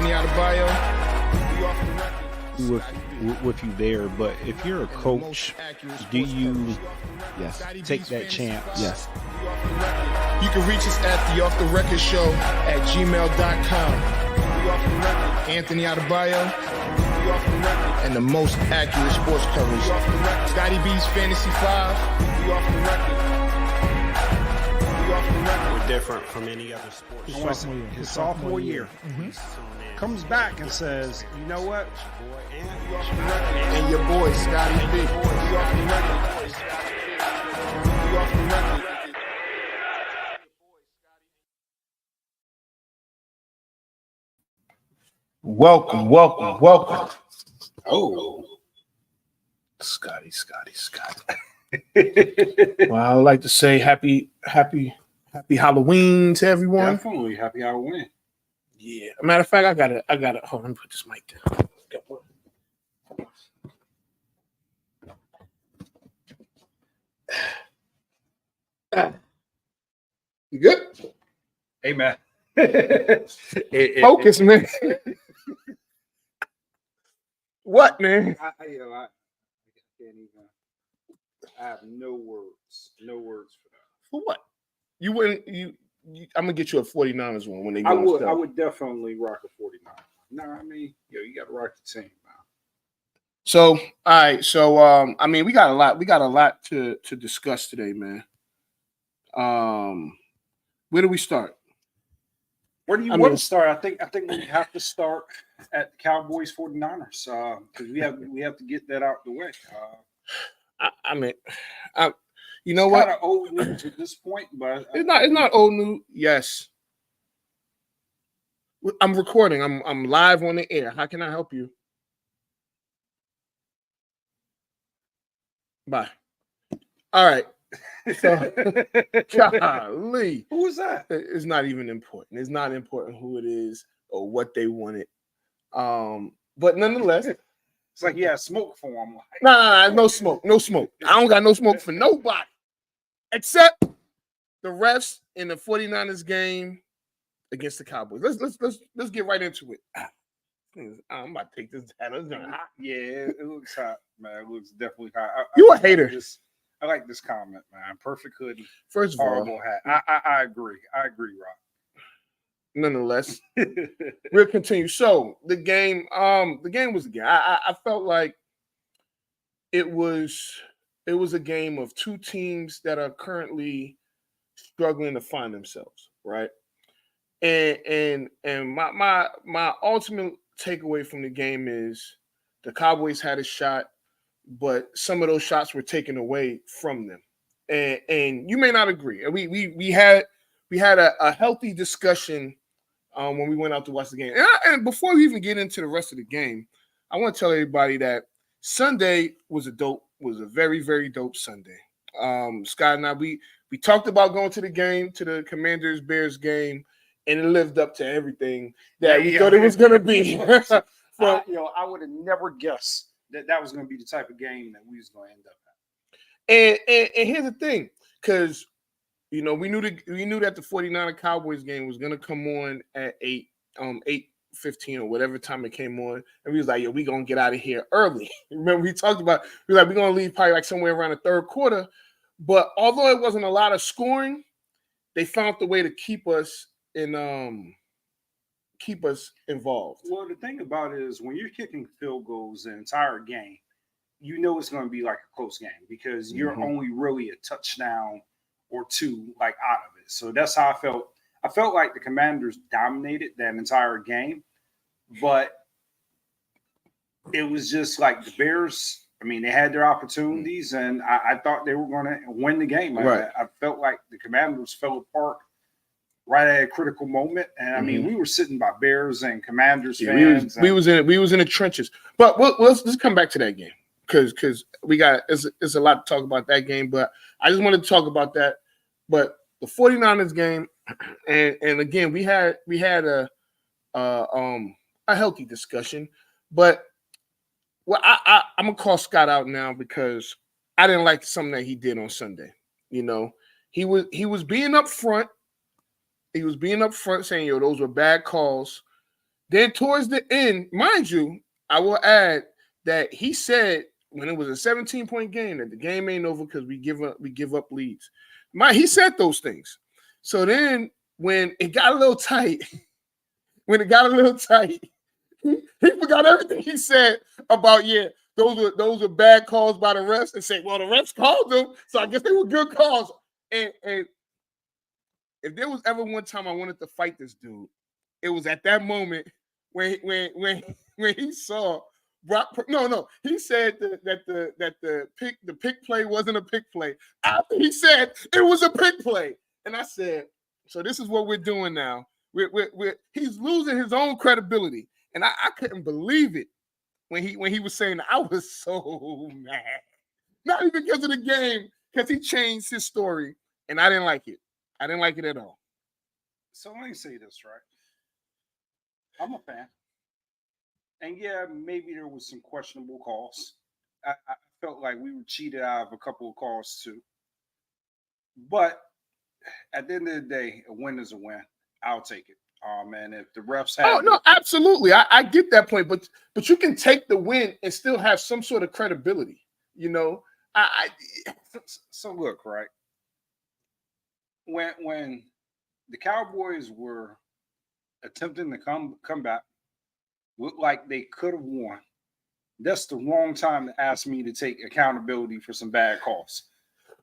Anthony Adebayo. We off the record. With you there, but if you're a coach, do you take that chance? Yes. You can reach us at theofftherecordshow@gmail.com. Anthony Adebayo, and the most accurate sports coverage. Scotty B's Fantasy 5. We're different from any other sport. His sophomore year. Comes back and says, you know what? And your boy, Scotty B. Welcome. Oh, Scotty. Well, I would like to say happy Halloween to everyone. Definitely happy Halloween. Yeah. Matter of fact, I gotta hold on, let me put this mic down. You good? Hey, man. Focus, man. What, man? I can't even. I have no words for that. For what? You wouldn't. I'm gonna get you a 49ers one when they go. I would definitely rock a 49. No, I mean, you got to rock the team, man. So, all right. So, I mean, we got a lot to discuss today, man. Where do we start? Where do you want to start? I think we have to start at the Cowboys 49ers because we have to get that out the way. You know what? Kind of old news at this point, but It's not old news. Yes. I'm recording. I'm live on the air. How can I help you? Bye. All right. So, golly. Who was that? It's not even important. It's not important who it is or what they wanted. But nonetheless, it's like smoke for him. No smoke. I don't got no smoke for nobody except the refs in the 49ers game against the Cowboys. Let's get right into it. I'm about to take this down. Yeah, it looks hot, man. It looks definitely hot. You a hater. I like this comment, man. Perfect hoodie. First of all, horrible hat. I agree. Rob. Nonetheless, we'll continue. So the game was a game. I felt like it was a game of two teams that are currently struggling to find themselves, right? And my ultimate takeaway from the game is the Cowboys had a shot, but some of those shots were taken away from them. And you may not agree. We had a healthy discussion when we went out to watch the game. And before we even get into the rest of the game, I want to tell everybody that Sunday was a very, very dope Sunday. Scott and I, we talked about going to the game, to the Commanders-Bears game, and it lived up to everything that we thought it was going to be. I would have never guessed that was going to be the type of game that we was going to end up at. And here's the thing, because we knew that the 49er Cowboys game was going to come on at 8:15 or whatever time it came on, and we was like, we going to get out of here early. Remember, we talked about, we're going to leave probably like somewhere around the third quarter, but although it wasn't a lot of scoring, they found the way to keep us involved. Well, the thing about it is when you're kicking field goals the entire game, you know it's going to be like a close game because you're only really a touchdown or two like out of it. So that's how I felt. I felt like the Commanders dominated that entire game, but it was just like the Bears. I mean, they had their opportunities, and I thought they were going to win the game. Right. I felt like the Commanders fell apart right at a critical moment, and I mean, we were sitting by Bears and Commanders fans. We was in the trenches. But let's come back to that game because we got it's a lot to talk about that game. But I just wanted to talk about that. But the 49ers game, and again, we had a healthy discussion. But I'm gonna call Scott out now because I didn't like something that he did on Sunday. He was being up front. He was being up front saying, those were bad calls. Then towards the end, mind you, I will add that he said when it was a 17-point game that the game ain't over because we give up leads. He said those things. So then when it got a little tight, he forgot everything he said about those were bad calls by the refs and say, well, the refs called them, so I guess they were good calls. And if there was ever one time I wanted to fight this dude, it was at that moment when he saw Brock. No, he said that the pick play wasn't a pick play. After he said it was a pick play, and I said, so this is what we're doing now. He's losing his own credibility, and I couldn't believe it when he was saying that. I was so mad, not even because of the game, because he changed his story, and I didn't like it. I didn't like it at all. So let me say this, right? I'm a fan. And yeah, maybe there was some questionable calls. I felt like we were cheated out of a couple of calls too. But at the end of the day, a win is a win. I'll take it. Man, if the refs have... Oh, no, absolutely. I get that point. But you can take the win and still have some sort of credibility, you know? So look, right? When the Cowboys were attempting to come back, looked like they could have won, that's the wrong time to ask me to take accountability for some bad calls.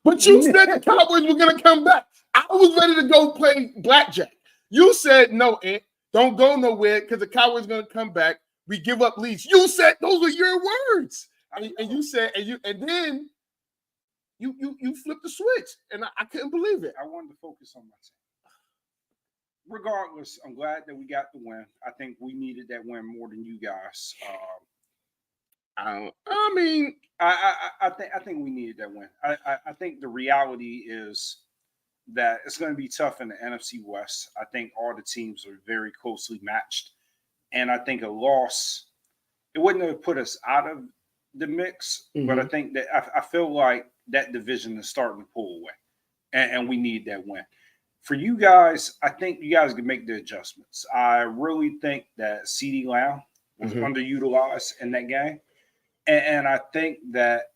But you said the Cowboys were going to come back. I was ready to go play blackjack. You said, no, Ant, don't go nowhere because the Cowboys are going to come back. We give up leads. You said those were your words. And you said, and then you flipped the switch. And I couldn't believe it. I wanted to focus on my team. Regardless, I'm glad that we got the win. I think we needed that win more than you guys. I think we needed that win. I think the reality is that it's going to be tough in the NFC West. I think all the teams are very closely matched, and I think a loss, it wouldn't have put us out of the mix. Mm-hmm. But I think that I feel like that division is starting to pull away, and we need that win. For you guys, I think you guys can make the adjustments. I really think that CeeDee Lamb was underutilized in that game. And I think that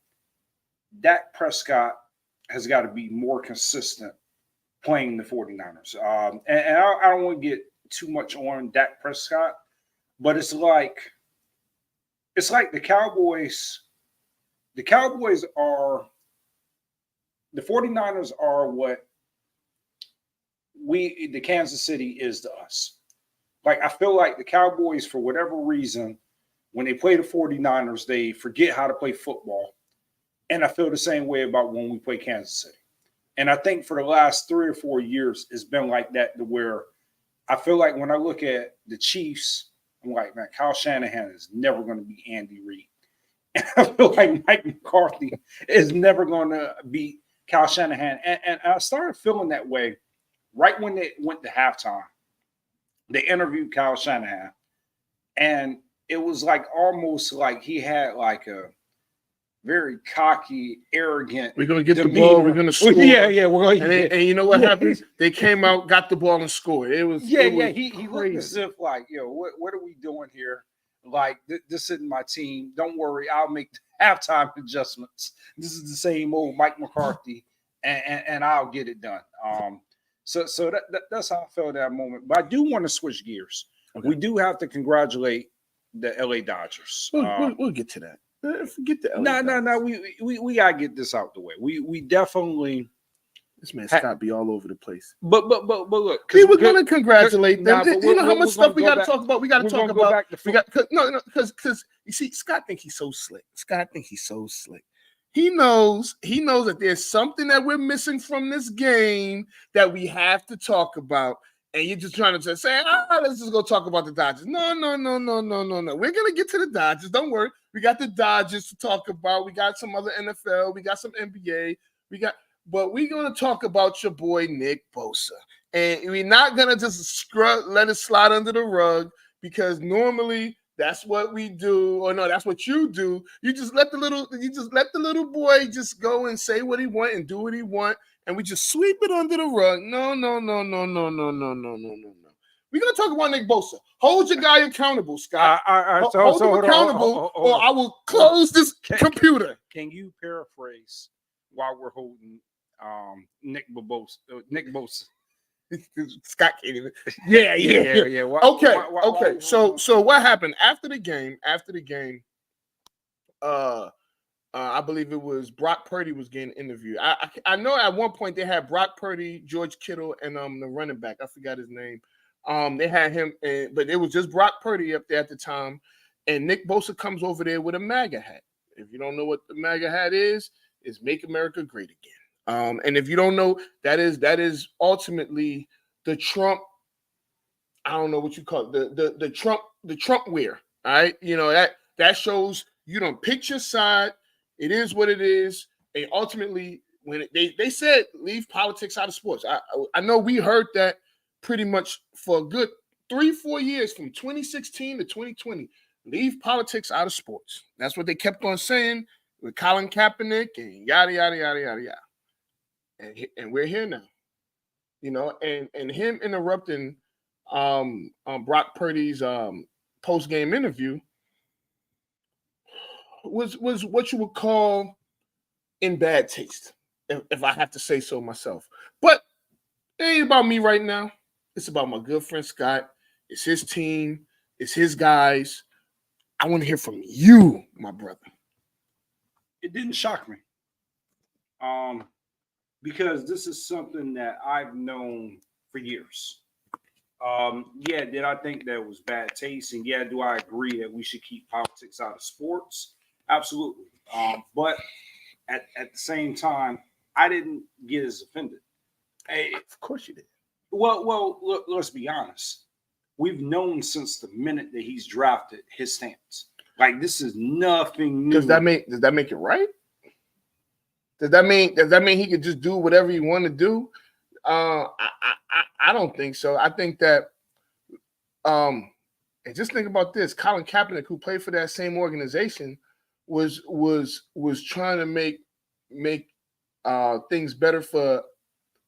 Dak Prescott has got to be more consistent playing the 49ers. And I don't want to get too much on Dak Prescott, but it's like the Cowboys. The 49ers are what the Kansas City is to us. Like, I feel like the Cowboys, for whatever reason, when they play the 49ers, they forget how to play football. And I feel the same way about when we play Kansas City. And I think for the last 3 or 4 years, it's been like that, to where I feel like when I look at the Chiefs, I'm like, man, Kyle Shanahan is never going to be Andy Reid. And I feel like Mike McCarthy is never going to beat Kyle Shanahan. And I started feeling that way right when they went to halftime. They interviewed Kyle Shanahan, and it was like almost like he had like a very cocky, arrogant. We're gonna get demeanor. The ball. We're gonna score. Yeah. We're gonna. And you know what happens? They came out, got the ball, and scored. It was. He looked as if like, what are we doing here? Like, this isn't my team. Don't worry, I'll make halftime adjustments. This is the same old Mike McCarthy, and I'll get it done. So that's how I felt at that moment. But I do want to switch gears. Okay. We do have to congratulate the LA Dodgers. We'll get to that. Forget the LA Dodgers. No. We gotta get this out the way. We definitely. This man Scott be all over the place. But look, we were gonna congratulate them. You know how much stuff we got to talk about. We got to talk about. Because you see, Scott think he's so slick. He knows that there's something that we're missing from this game that we have to talk about. And you're just trying to say, let's just go talk about the Dodgers. No. We're going to get to the Dodgers. Don't worry. We got the Dodgers to talk about. We got some other NFL. We got some NBA. But we're going to talk about your boy, Nick Bosa. And we're not going to just let it slide under the rug, because normally that's what we do. Or no, that's what you do. You just let the little boy just go and say what he want and do what he want. And we just sweep it under the rug. No. We're gonna talk about Nick Bosa. Hold your guy accountable, Scott. All right, so hold him hold on, accountable, hold on. or I will close this computer. Can you paraphrase while we're holding Nick Bosa? Scott can't even. Yeah. Okay. So what happened after the game? I believe it was Brock Purdy was getting interviewed. I know at one point they had Brock Purdy, George Kittle, and the running back. I forgot his name. They had him, but it was just Brock Purdy up there at the time. And Nick Bosa comes over there with a MAGA hat. If you don't know what the MAGA hat is Make America Great Again. And if you don't know, that is ultimately the Trump. I don't know what you call it. The Trump wear. All right, that shows you don't pick your side. It is what it is. And ultimately, when they said leave politics out of sports, I know we heard that pretty much for a good 3-4 years from 2016 to 2020. Leave politics out of sports. That's what they kept on saying with Colin Kaepernick and yada yada yada yada yada. And we're here now, and him interrupting Brock Purdy's post game interview was what you would call in bad taste, if I have to say so myself. But it ain't about me right now. It's about my good friend Scott. It's his team. It's his guys. I want to hear from you, my brother. It didn't shock me. Because this is something that I've known for years. Did I think that was bad taste? And do I agree that we should keep politics out of sports? Absolutely. But at the same time, I didn't get as offended. Of course you did. Well, look, let's be honest. We've known since the minute that he's drafted his stance. Like, this is nothing new. Does that make it right? Does that mean he could just do whatever he want to do? I don't think so. I think that and just think about this. Colin Kaepernick, who played for that same organization, was trying to make things better for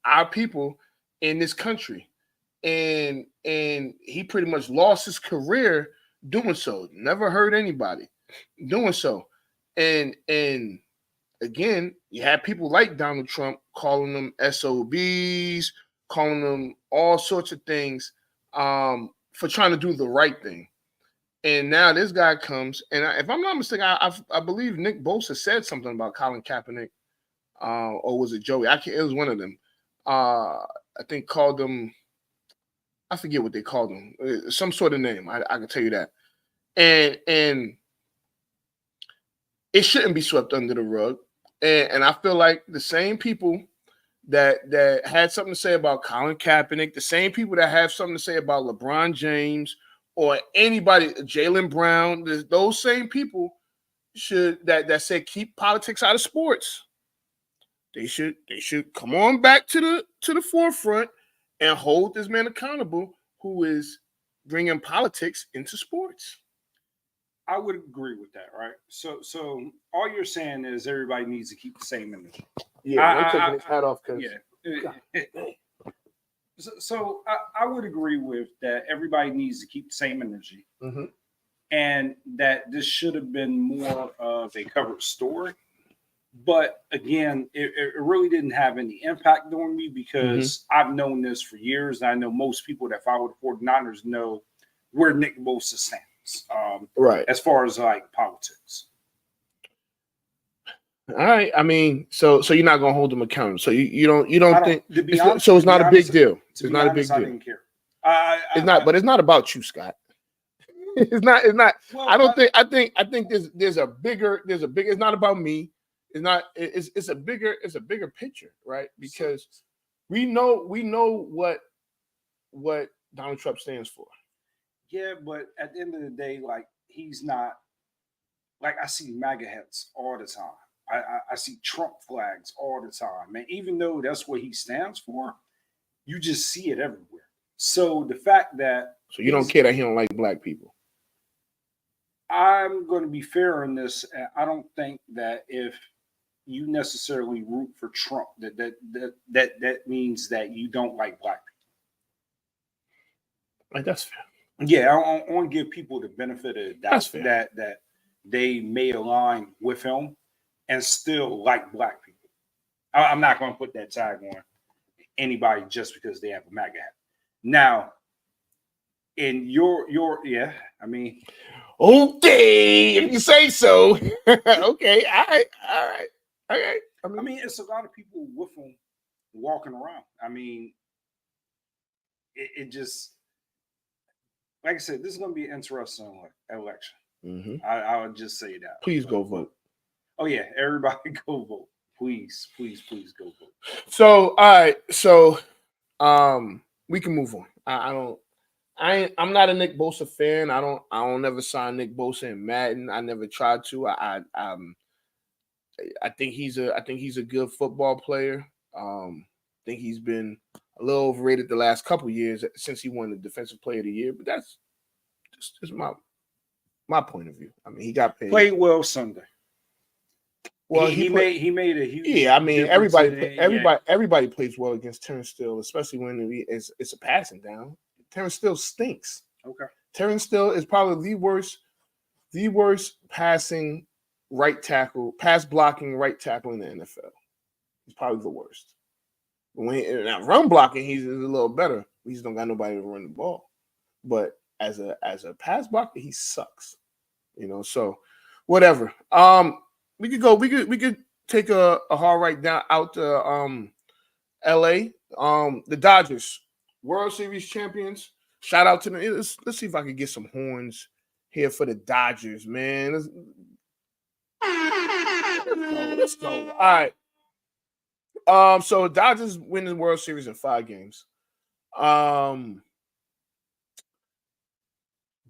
our people in this country. And he pretty much lost his career doing so. Never hurt anybody doing so. And again, you have people like Donald Trump calling them SOBs, calling them all sorts of things for trying to do the right thing. And now this guy comes, and if I'm not mistaken, I believe Nick Bosa said something about Colin Kaepernick, or was it Joey? It was one of them. I think called them. I forget what they called him. Some sort of name. I can tell you that. And it shouldn't be swept under the rug. And I feel like the same people that had something to say about Colin Kaepernick, the same people that have something to say about LeBron James or anybody, Jaylen Brown, those same people that said keep politics out of sports. They should come on back to the forefront and hold this man accountable who is bringing politics into sports. I would agree with that, right? So all you're saying is everybody needs to keep the same energy. Yeah, I'm taking his hat off because So I would agree with that. Everybody needs to keep the same energy, mm-hmm. and that this should have been more of a covered story. But again, it really didn't have any impact on me because I've known this for years. And I know most people that follow the 49ers know where Nick Bosa stands, right, as far as like politics. All right. I mean, so you're not gonna hold him accountable. So you don't think so? It's not a big deal. It's not a big deal. I didn't care. It's not, but it's not about you, Scott. It's not. Well, I think there's a bigger. It's not about me. It's not. It's a bigger picture, right? Because we know what Donald Trump stands for. Yeah, but at the end of the day, like, he's not. Like, I see MAGA hats all the time. I see Trump flags all the time. And even though that's what he stands for, you just see it everywhere. So the fact that... So you don't care that he don't like black people? I'm going to be fair on this. I don't think that if you necessarily root for Trump, that means that you don't like black Like, that's fair. Yeah, I want to give people the benefit of the That's doubt fair. that they may align with him and still like black people. I'm not going to put that tag on anybody just because they have a MAGA hat. Now, in your yeah, I mean, Okay, if you say so. Okay, all right. I mean, it's a lot of people with him walking around. I mean, it just, like I said, this is going to be an interesting election. Mhm. I would just say that. Please go vote. Oh yeah, everybody go vote. Please go vote. So, all right. So, we can move on. I'm not a Nick Bosa fan. I don't ever sign Nick Bosa in Madden. I never tried to. I think he's a good football player. I think he's been a little overrated the last couple years since he won the Defensive Player of the Year. But that's just my point of view. I mean, he got paid. Played well Sunday. Well, he made a huge. Yeah, I mean, difference everybody plays well against Terrence Steele, especially when it's a passing down. Terrence Steele stinks. Okay. Terrence Steele is probably the worst passing right tackle, pass blocking right tackle in the NFL. He's probably the worst. When now run blocking, he's a little better. We just don't got nobody to run the ball. But as a pass blocker, he sucks. So whatever. We could take a hard right down out to LA. The Dodgers, World Series champions. Shout out to them. Let's see if I can get some horns here for the Dodgers, man. Let's go. All right. So Dodgers win the World Series in 5 games.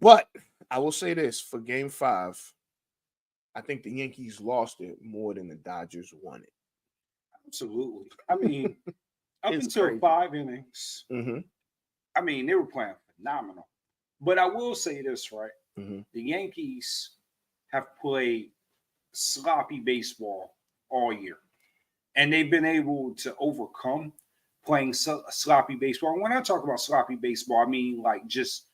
But I will say this for Game 5. I think the Yankees lost it more than the Dodgers won it. Absolutely. I mean, up It's until crazy. 5 innings, Mm-hmm. I mean, they were playing phenomenal. But I will say this, right? Mm-hmm. The Yankees have played sloppy baseball all year. And they've been able to overcome playing sloppy baseball. And when I talk about sloppy baseball, I mean like just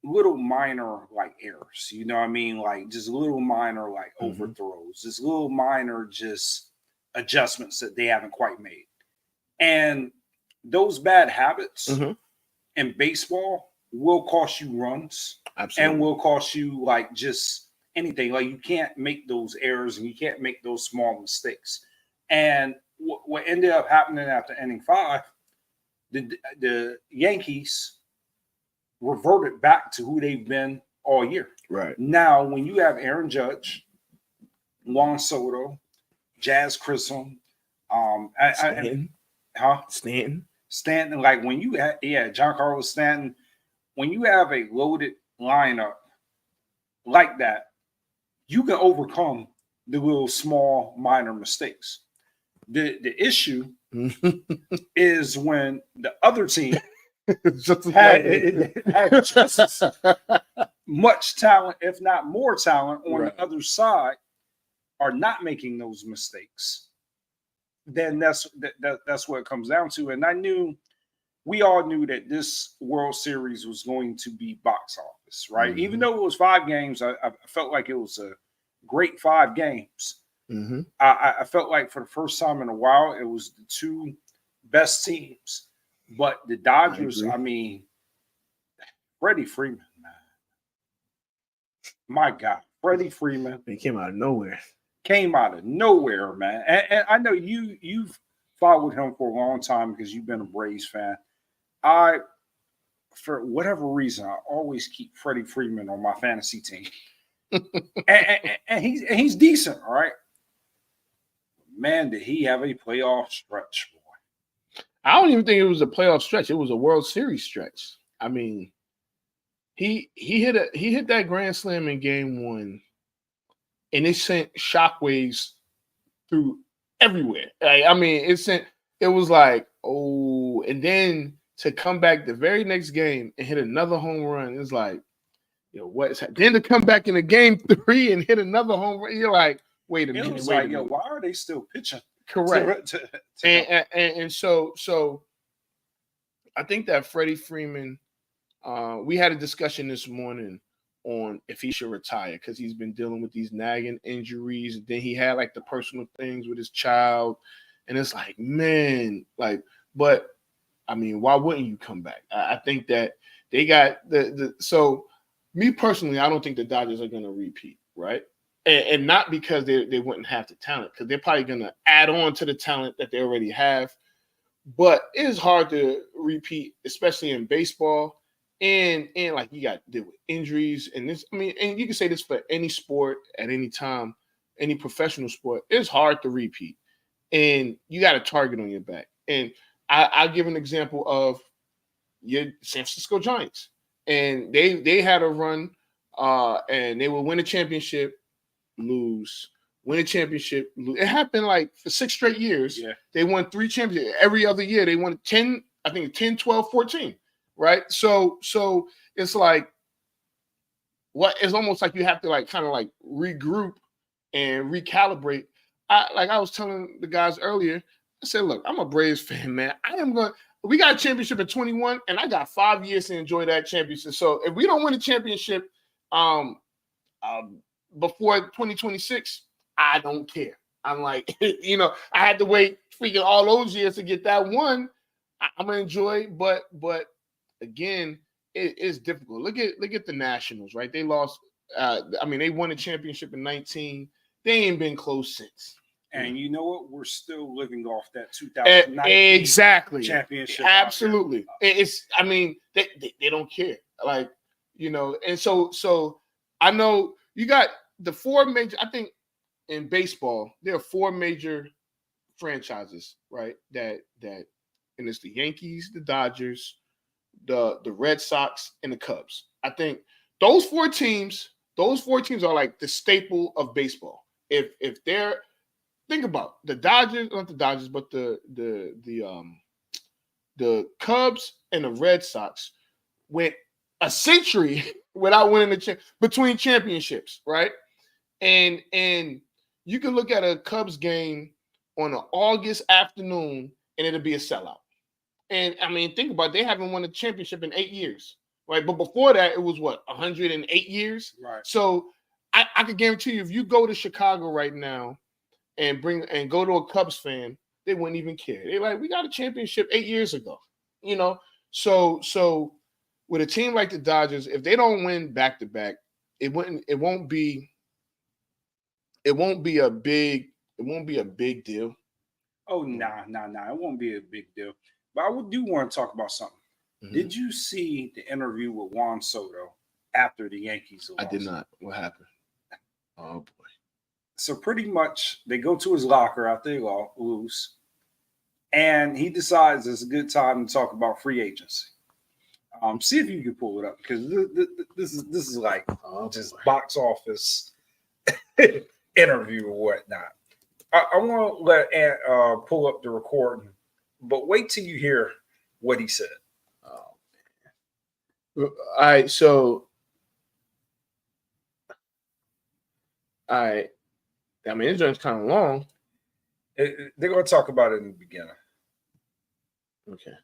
little minor like errors. You know what I mean? Like just little minor like overthrows. Just little minor just adjustments that they haven't quite made. And those bad habits in baseball will cost you runs. Absolutely. And will cost you like just anything. Like you can't make those errors and you can't make those small mistakes. And what ended up happening after inning 5, the Yankees reverted back to who they've been all year. Right. Now, when you have Aaron Judge, Juan Soto, Jazz Chisholm, Stanton, like when you have, Giancarlo Stanton, when you have a loaded lineup like that, you can overcome the little small minor mistakes. The issue is when the other team had just much talent, if not more talent, on the other side, are not making those mistakes. Then that's what it comes down to. And we all knew that this World Series was going to be box office, right? Even though it was 5 games, I felt like it was a great 5 games. I felt like for the first time in a while, it was the 2 best teams. But the Dodgers, I mean, Freddie Freeman, man. My God, Freddie Freeman. He came out of nowhere. Man. And I know you've followed him for a long time because you've been a Braves fan. For whatever reason, I always keep Freddie Freeman on my fantasy team. and he's decent, all right? Man, did he have a playoff stretch, boy. I don't even think it was a playoff stretch. It was a World Series stretch. I mean, he hit that grand slam in Game 1, and it sent shockwaves through everywhere. I mean, it was like, oh, and then to come back the very next game and hit another home run, it's like, what is happening? Then to come back in the Game 3 and hit another home run, you're like, wait a minute. It was like, why are they still pitching? Correct. And so I think that Freddie Freeman We had a discussion this morning on if he should retire because he's been dealing with these nagging injuries. And then he had like the personal things with his child. And it's like, man, like, but I mean, why wouldn't you come back? I think that they got so me personally, I don't think the Dodgers are going to repeat, right? And not because they wouldn't have the talent, because they're probably going to add on to the talent that they already have. But it is hard to repeat, especially in baseball. And like you got to deal with injuries. And this, I mean, and you can say this for any sport at any time, any professional sport. It's hard to repeat. And you got a target on your back. And I'll give an example of your San Francisco Giants. And they had a run and they will win a championship, lose, win a championship, lose. It happened like for 6 straight years. Yeah. They won 3 championships. Every other year they won 10, I think 10, 12, 14. Right. So it's like it's almost like you have to like kind of like regroup and recalibrate. I was telling the guys earlier, I said, look, I'm a Braves fan, man. We got a championship in 21, and I got 5 years to enjoy that championship. So if we don't win a championship before 2026, I don't care. I'm like, I had to wait freaking all those years to get that one. I'm gonna enjoy, but again, it's difficult. Look at the Nationals, right? They lost. They won a championship in 19. They ain't been close since. And you know what? We're still living off that 2019 exactly championship. Absolutely. They don't care. Like, and so I know you got the 4 major, I think in baseball, there are 4 major franchises, right? That and it's the Yankees, the Dodgers, the Red Sox, and the Cubs. I think those 4 teams are like the staple of baseball. If they're, think about the Dodgers, not the Dodgers, but the Cubs and the Red Sox went a century without winning between championships, right? And you can look at a Cubs game on an August afternoon and it'll be a sellout. And I mean, think about it, they haven't won a championship in 8 years, right? But before that, it was 108 years, right? So I can guarantee you, if you go to Chicago right now and go to a Cubs fan, they wouldn't even care. They're like, we got a championship 8 years ago, So with a team like the Dodgers, if they don't win back to back, it won't be a big deal. Oh, nah. It won't be a big deal. But I do want to talk about something. Mm-hmm. Did you see the interview with Juan Soto after the Yankees lost? I did not. What happened? Oh, boy. So pretty much they go to his locker after they lose, and he decides it's a good time to talk about free agency. See if you can pull it up, because this is like just box office interview or whatnot. I want to let Ant pull up the recording, but wait till you hear what he said. Oh, man. All right, so I mean, this joint's kind of long. They're going to talk about it in the beginning. Okay.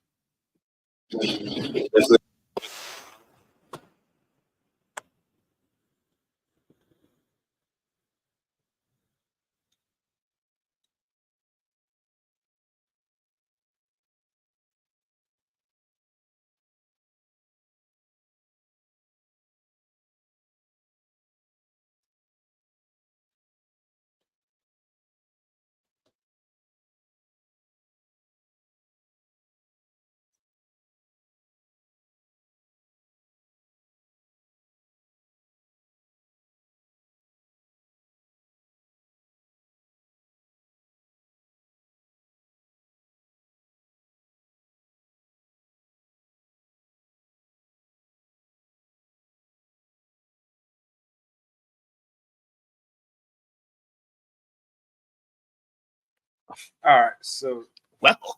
All right, so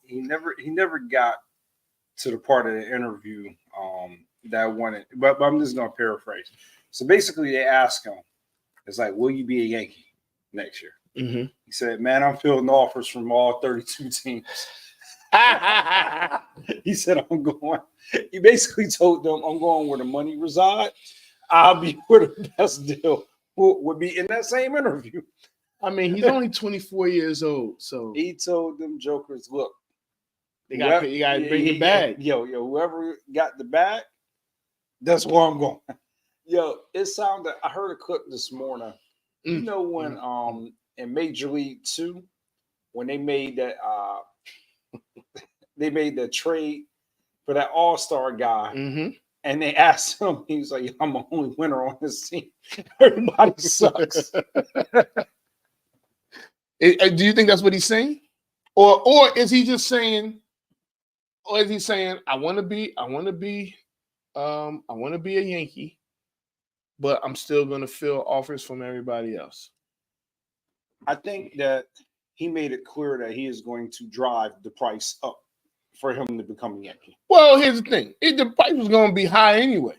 he never got to the part of the interview that I wanted, but I'm just gonna paraphrase. So basically, they asked him, "It's like, will you be a Yankee next year?" Mm-hmm. He said, "Man, I'm fielding offers from all 32 teams." He said, I'm going. He basically told them, I'm going where the money resides. I'll be where the best deal would be in that same interview. I mean, he's only 24 years old, so he told them jokers, look, you got to bring the bag. Yo, whoever got the bag, that's where I'm going. Yo, it sounded, I heard a clip this morning. You know when in Major League 2, when they made that trade for that all-star guy, and they asked him, he was like, I'm the only winner on this team. Everybody sucks. Do you think that's what he's saying? Or is he just saying, I want to be a Yankee, but I'm still going to fill offers from everybody else? I think that he made it clear that he is going to drive the price up for him to become a Yankee. Well, here's the thing. The price was going to be high anyway.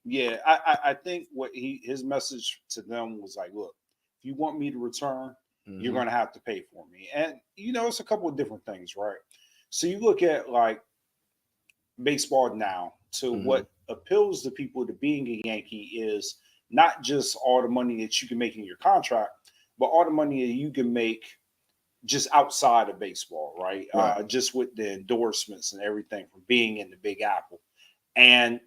Yeah, I think what his message to them was like, look, if you want me to return, you're going to have to pay for me. And, it's a couple of different things, right? So you look at like baseball now to what appeals to people to being a Yankee is not just all the money that you can make in your contract, but all the money that you can make just outside of baseball, right? Just with the endorsements and everything from being in the Big Apple. And,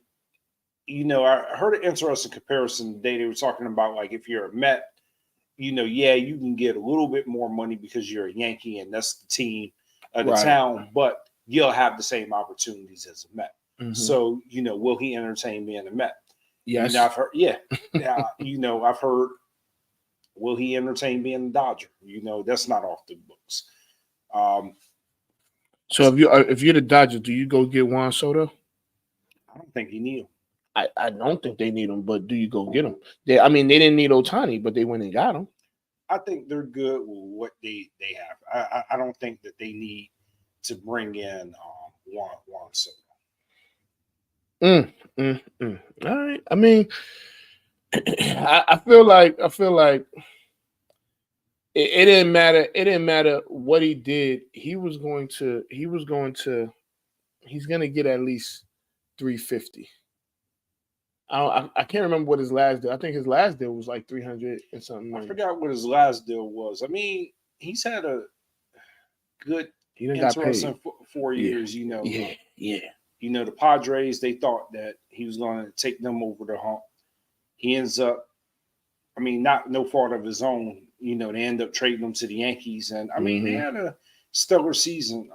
I heard an interesting comparison today. They were talking about like if you're a Met, you can get a little bit more money because you're a Yankee and that's the team of the town, but you'll have the same opportunities as a Met. So, will he entertain being a Met? Yes. I've heard, I've heard, will he entertain being a Dodger? That's not off the books. So if you're the Dodgers, do you go get Juan Soto? I don't think you need him. I don't think they need him, but do you go get him? They didn't need Ohtani, but they went and got him. I think they're good with what they have. I don't think that they need to bring in Juan Soto. All right. I mean, I feel like it didn't matter. It didn't matter what he did. He's going to get at least 350. I can't remember what his last deal. I think his last deal was like 300 and something. I forgot what his last deal was. I mean, he's had a good, interesting 4 years. Yeah. The Padres, they thought that he was going to take them over the hump. He ends up, no fault of his own. They end up trading him to the Yankees, and they had a stellar season.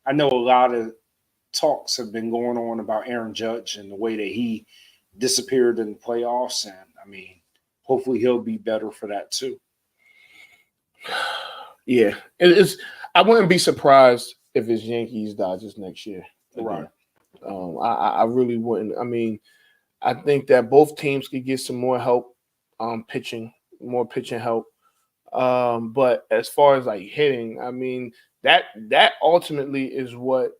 I know a lot of talks have been going on about Aaron Judge and the way that he disappeared in the playoffs, and hopefully he'll be better for that too. Yeah, I wouldn't be surprised if it's Yankees Dodgers next year. Right. I really wouldn't. I think that both teams could get some more help, more pitching help. But as far as like hitting, that ultimately is what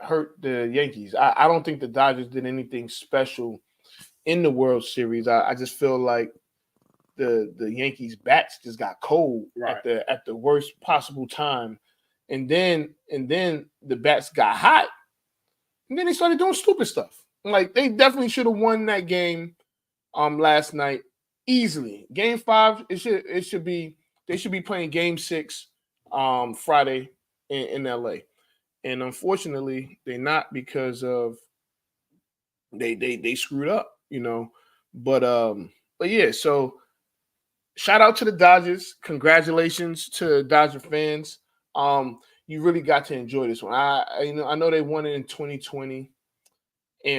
hurt the Yankees. I don't think the Dodgers did anything special in the World Series. I just feel like the Yankees bats just got cold at the worst possible time. And then the bats got hot. And then they started doing stupid stuff. Like they definitely should have won that game last night easily. Game 5, they should be playing game 6 Friday in LA. And unfortunately, they're not because of they screwed up, But yeah, so shout out to the Dodgers. Congratulations to Dodger fans. You really got to enjoy this one. I know they won it in 2020,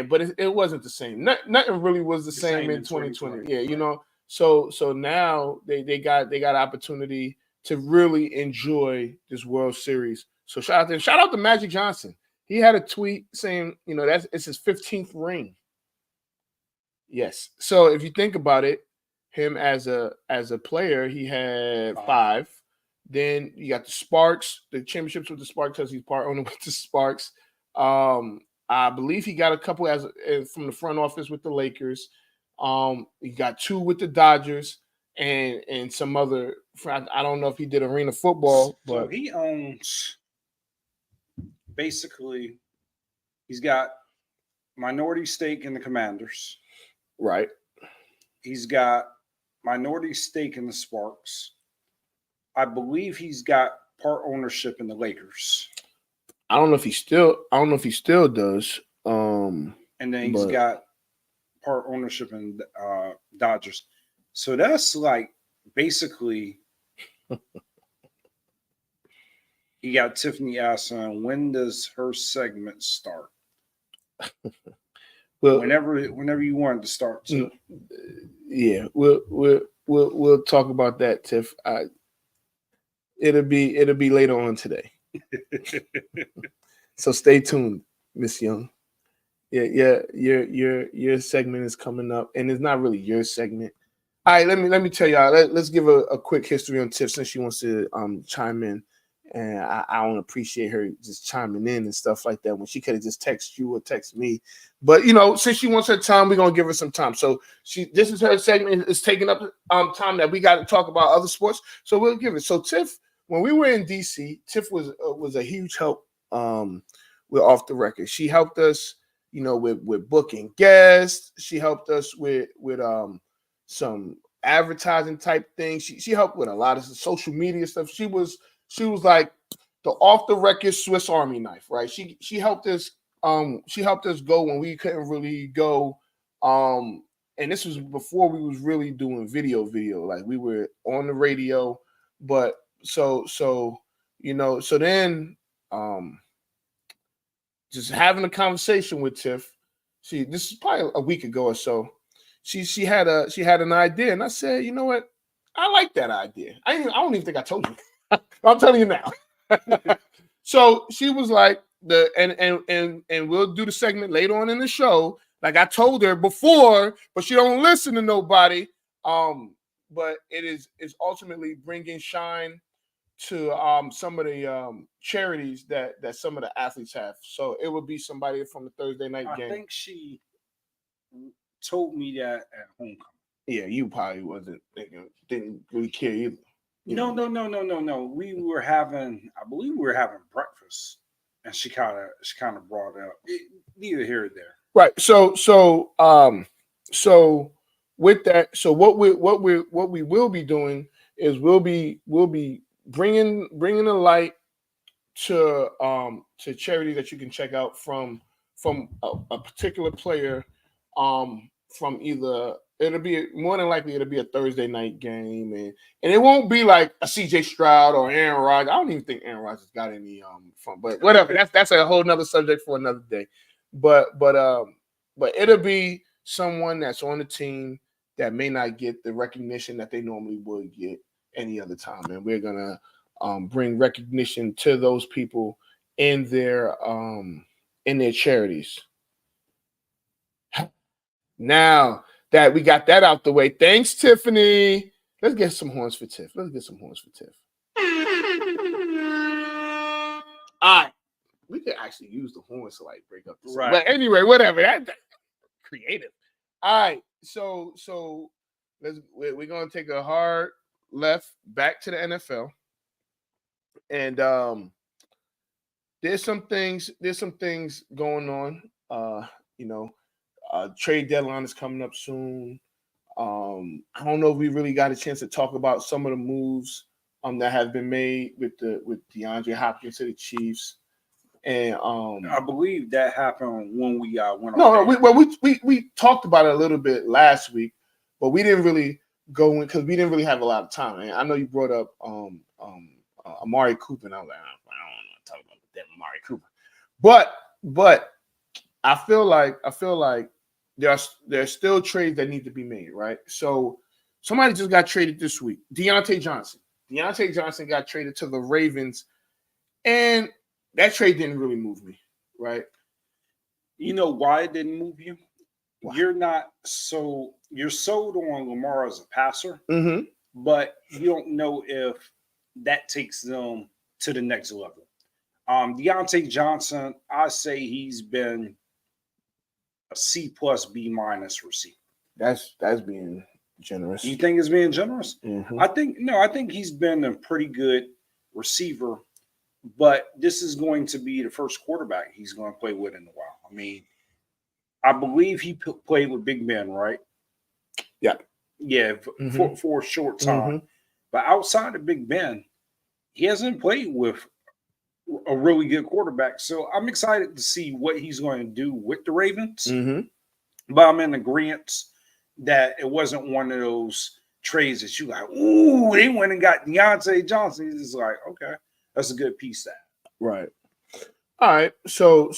but it wasn't the same. Nothing really was the same in 2020. Yeah, So now they got opportunity to really enjoy this World Series. So shout out to him. Shout out to Magic Johnson. He had a tweet saying, it's his 15th ring. Yes. So if you think about it, him as a player, he had 5. Then you got the Sparks, the championships with the Sparks because he's part owner with the Sparks. I believe he got a couple from the front office with the Lakers. He got 2 with the Dodgers and some other. I don't know if he did arena football, but so he owns basically he's got minority stake in the Commanders. Right. He's got minority stake in the Sparks. I believe he's got part ownership in the Lakers. I don't know if he still does. And then he's got part ownership in Dodgers. So that's like basically you got Tiffany asking, when does her segment start? Well, whenever you want it to start too. Yeah, we'll talk about that, Tiff. It'll be later on today. So stay tuned, Miss Young. Yeah, your segment is coming up, and it's not really your segment. All right, let me tell y'all. Let's give a quick history on Tiff since she wants to chime in, and I don't appreciate her just chiming in and stuff like that when she could have just texted you or text me. But since she wants her time, we're gonna give her some time. So this is her segment. It's taking up time that we got to talk about other sports. So we'll give it. So Tiff, when we were in DC, Tiff was a huge help with Off the Record. She helped us, with booking guests. She helped us with some advertising type things. She helped with a lot of social media stuff. She was like the Off the Record Swiss Army knife, right? She helped us. She helped us go when we couldn't really go. And this was before we was really doing video. Like we were on the radio, but so then just having a conversation with Tiff. This is probably a week ago or so. She had an idea, and I said, you know what? I like that idea. I don't even think I told you. I'm telling you now. So she was like, and we'll do the segment later on in the show. Like I told her before, but she don't listen to nobody. But it's ultimately bringing shine to some of the charities that some of the athletes have. So it would be somebody from the Thursday night game. I think she told me that at homecoming. Yeah, you probably didn't really care either. No. We were having, I believe we were having breakfast, and she kind of brought it up. Neither here or there. Right. So with that, so what we will be doing is we'll be bringing a light to charity that you can check out from a particular player from either. It'll be more than likely it'll be a Thursday night game, and it won't be like a CJ Stroud or Aaron Rodgers. I don't even think Aaron Rodgers got any fun, but whatever. That's a whole nother subject for another day. But it'll be someone that's on the team that may not get the recognition that they normally would get any other time, and we're gonna bring recognition to those people in their charities. Now that we got that out the way, thanks, Tiffany. Let's get some horns for Tiff. All right. We could actually use the horns to like break up the song. Right. But anyway, whatever. That's creative. All right. So we're gonna take a hard left back to the NFL. And there's some things going on. Trade deadline is coming up soon. I don't know if we really got a chance to talk about some of the moves that have been made with DeAndre Hopkins to the Chiefs. And I believe that happened when we went. We talked about it a little bit last week, but we didn't really go in because we didn't really have a lot of time. And I know you brought up Amari Cooper, and I was like, I don't want to talk about that Amari Cooper, but I feel like there's still trades that need to be made, right? So somebody just got traded this week, Deontay Johnson. Deontay Johnson got traded to the Ravens, and that trade didn't really move me, right? You know why it didn't move you? Why? You're sold on Lamar as a passer, Mm-hmm. but you don't know if that takes them to the next level. Deontay Johnson, I say he's been a C+ B- receiver. That's being generous. You think it's being generous? Mm-hmm. I think he's been a pretty good receiver, but this is going to be the first quarterback he's going to play with in a while. I mean, I believe he played with Big Ben, right? Yeah. Yeah, for a short time. But outside of Big Ben, he hasn't played with a really good quarterback. So I'm excited to see what he's going to do with the Ravens. But I'm in agreement that it wasn't one of those trades that you like, ooh, they went and got Deontay Johnson. He's just like, okay, that's a good piece to have. Right. All right. So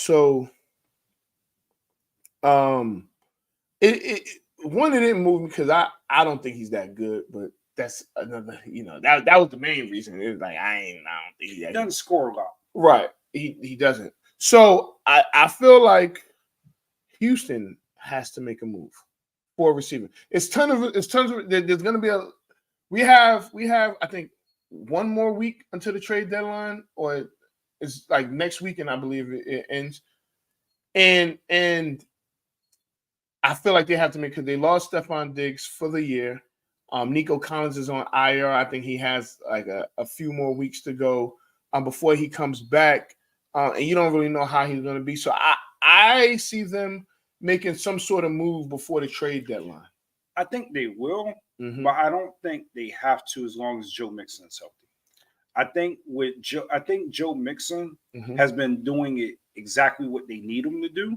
it one, it didn't move me because I don't think he's that good, but that's another, that was the main reason. It was like I don't think He doesn't score a lot. Right. He doesn't. So I feel like Houston has to make a move for a receiver. There's tons of there's gonna be we have I think one more week until the trade deadline, or it's like next weekend, I believe it ends. And I feel like they have to make, because they lost Stephon Diggs for the year. Nico Collins is on IR. I think he has like a few more weeks to go before he comes back. And you don't really know how he's going to be. So I see them making some sort of move before the trade deadline. I think they will, but I don't think they have to as long as Joe Mixon is healthy. I think Joe Mixon has been doing it exactly what they need him to do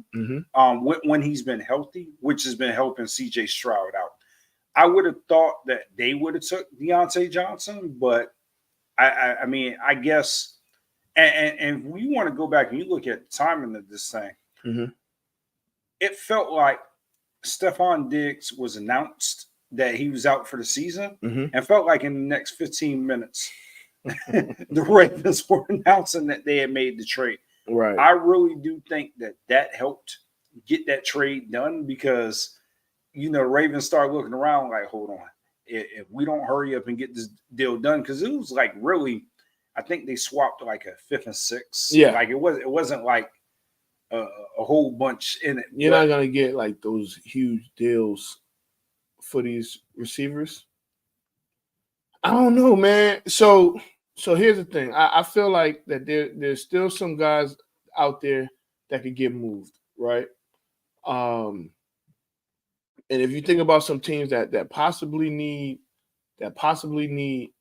when he's been healthy, which has been helping CJ Stroud out. I would have thought that they would have took Deontay Johnson, but I mean, I guess, and if you want to go back and you look at the timing of this thing, it felt like Stephon Diggs was announced that he was out for the season, and felt like in the next 15 minutes, the Ravens were announcing that they had made the trade. Right. I really do think that helped get that trade done, because the Ravens started looking around like, hold on, if we don't hurry up and get this deal done, because it was like really, I think they swapped like a 5th and 6th. Yeah, like it wasn't like a whole bunch in it. You're not gonna get like those huge deals for these receivers. I don't know, man. So here's the thing. I feel like that there's still some guys out there that could get moved, right? And if you think about some teams that possibly need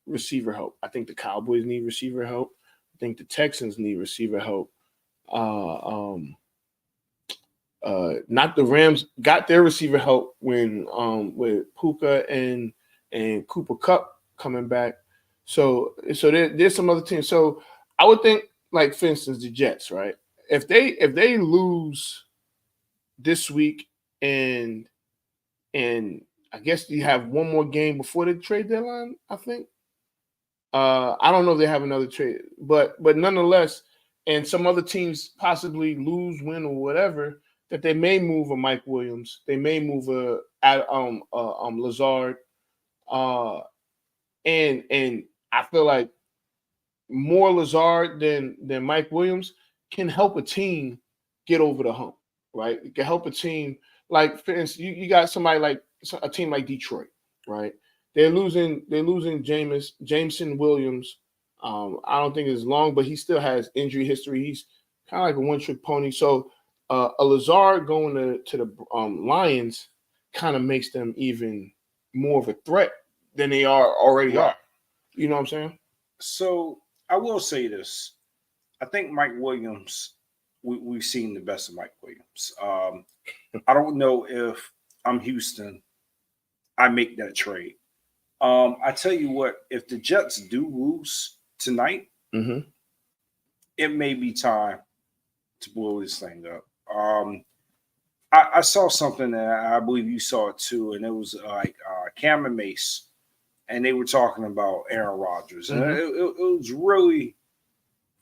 receiver help, I think the Cowboys need receiver help. I think the Texans need receiver help. Not the Rams got their receiver help when with Puka and Cooper Kupp coming back. So there's some other teams. So I would think, like, for instance, the Jets, right? If they lose this week and I guess you have one more game before the trade deadline, I think. I don't know if they have another trade, but nonetheless, and some other teams possibly lose, win, or whatever, that they may move a Mike Williams, they may move a Lazard, and I feel like more Lazard than Mike Williams can help a team get over the hump, right? It can help a team, like, for instance, you got somebody like a team like Detroit, right? They're losing Jameson Williams. I don't think it's long, but he still has injury history. He's kind of like a one-trick pony. So a Lazard going to the Lions kind of makes them even more of a threat than they already are. You know what I'm saying? So I will say this. I think Mike Williams, we've seen the best of Mike Williams. I don't know if I'm Houston, I make that trade. I tell you what, if the Jets do lose tonight, it may be time to blow this thing up. I saw something that I believe you saw it too, and it was like Cam and Mace, and they were talking about Aaron Rodgers. And it was really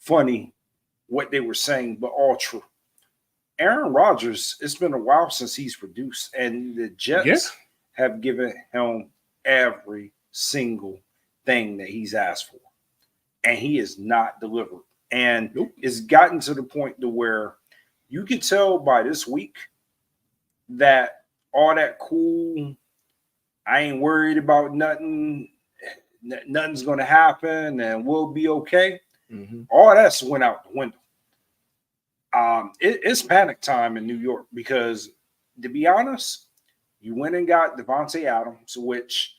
funny what they were saying, but all true. Aaron Rodgers, it's been a while since he's produced, and the Jets have given him every single thing that he's asked for, and he is not delivered. And it's gotten to the point to where you could tell by this week that all that cool, I ain't worried about nothing, nothing's going to happen, and we'll be okay. All that's went out the window. It's panic time in New York because, to be honest, you went and got Devontae Adams, which,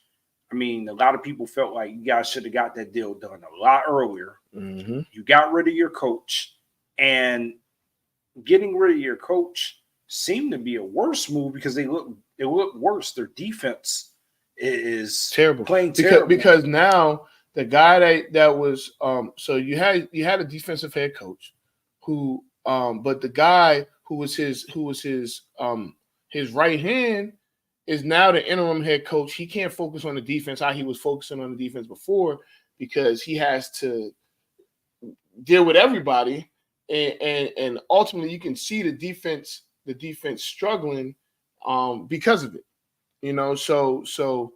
I mean, a lot of people felt like you guys should have got that deal done a lot earlier. You got rid of your coach, and getting rid of your coach seemed to be a worse move because they look worse. Their defense is terrible, playing terrible. Because now the guy that was so you had a defensive head coach who but the guy who was his right hand is now the interim head coach. He can't focus on the defense how he was focusing on the defense before because he has to deal with everybody, and ultimately you can see the defense struggling because of it. So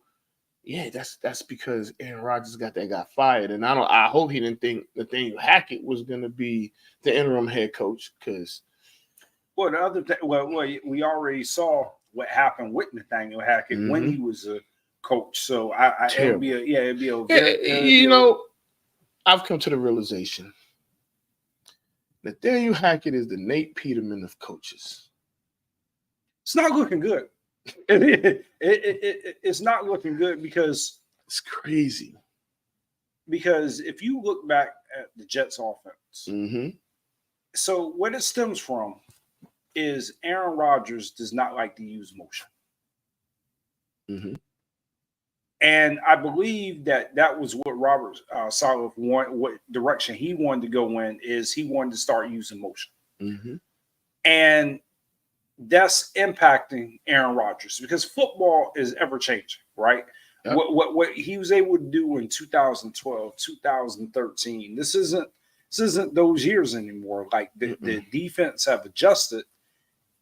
yeah, that's because Aaron Rodgers got that guy fired, and I hope he didn't think Nathaniel Hackett was going to be the interim head coach because. Well, the other thing, we already saw what happened with Nathaniel Hackett when he was a coach. So it'd be a very, I've come to the realization Nathaniel Hackett is the Nate Peterman of coaches. It's not looking good. It's not looking good because it's crazy. Because if you look back at the Jets offense, so what it stems from is Aaron Rodgers does not like to use motion. And I believe that was what Robert Saleh wanted, what direction he wanted to go in is he wanted to start using motion. And that's impacting Aaron Rodgers because football is ever changing, right? Yep. What he was able to do in 2012, 2013, this isn't those years anymore. Like the defense have adjusted,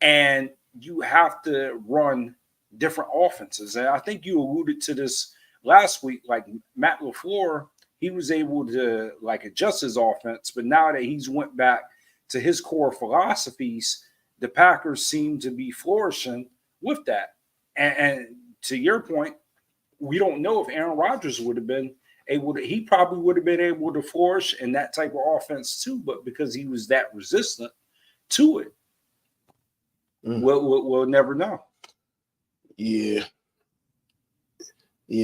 and you have to run different offenses. And I think you alluded to this last week, like Matt LaFleur, he was able to like adjust his offense, but now that he's went back to his core philosophies, the Packers seem to be flourishing with that. And to your point, we don't know if Aaron Rodgers would have been able to, he probably would have been able to flourish in that type of offense too, but because he was that resistant to it, we'll never know. Yeah,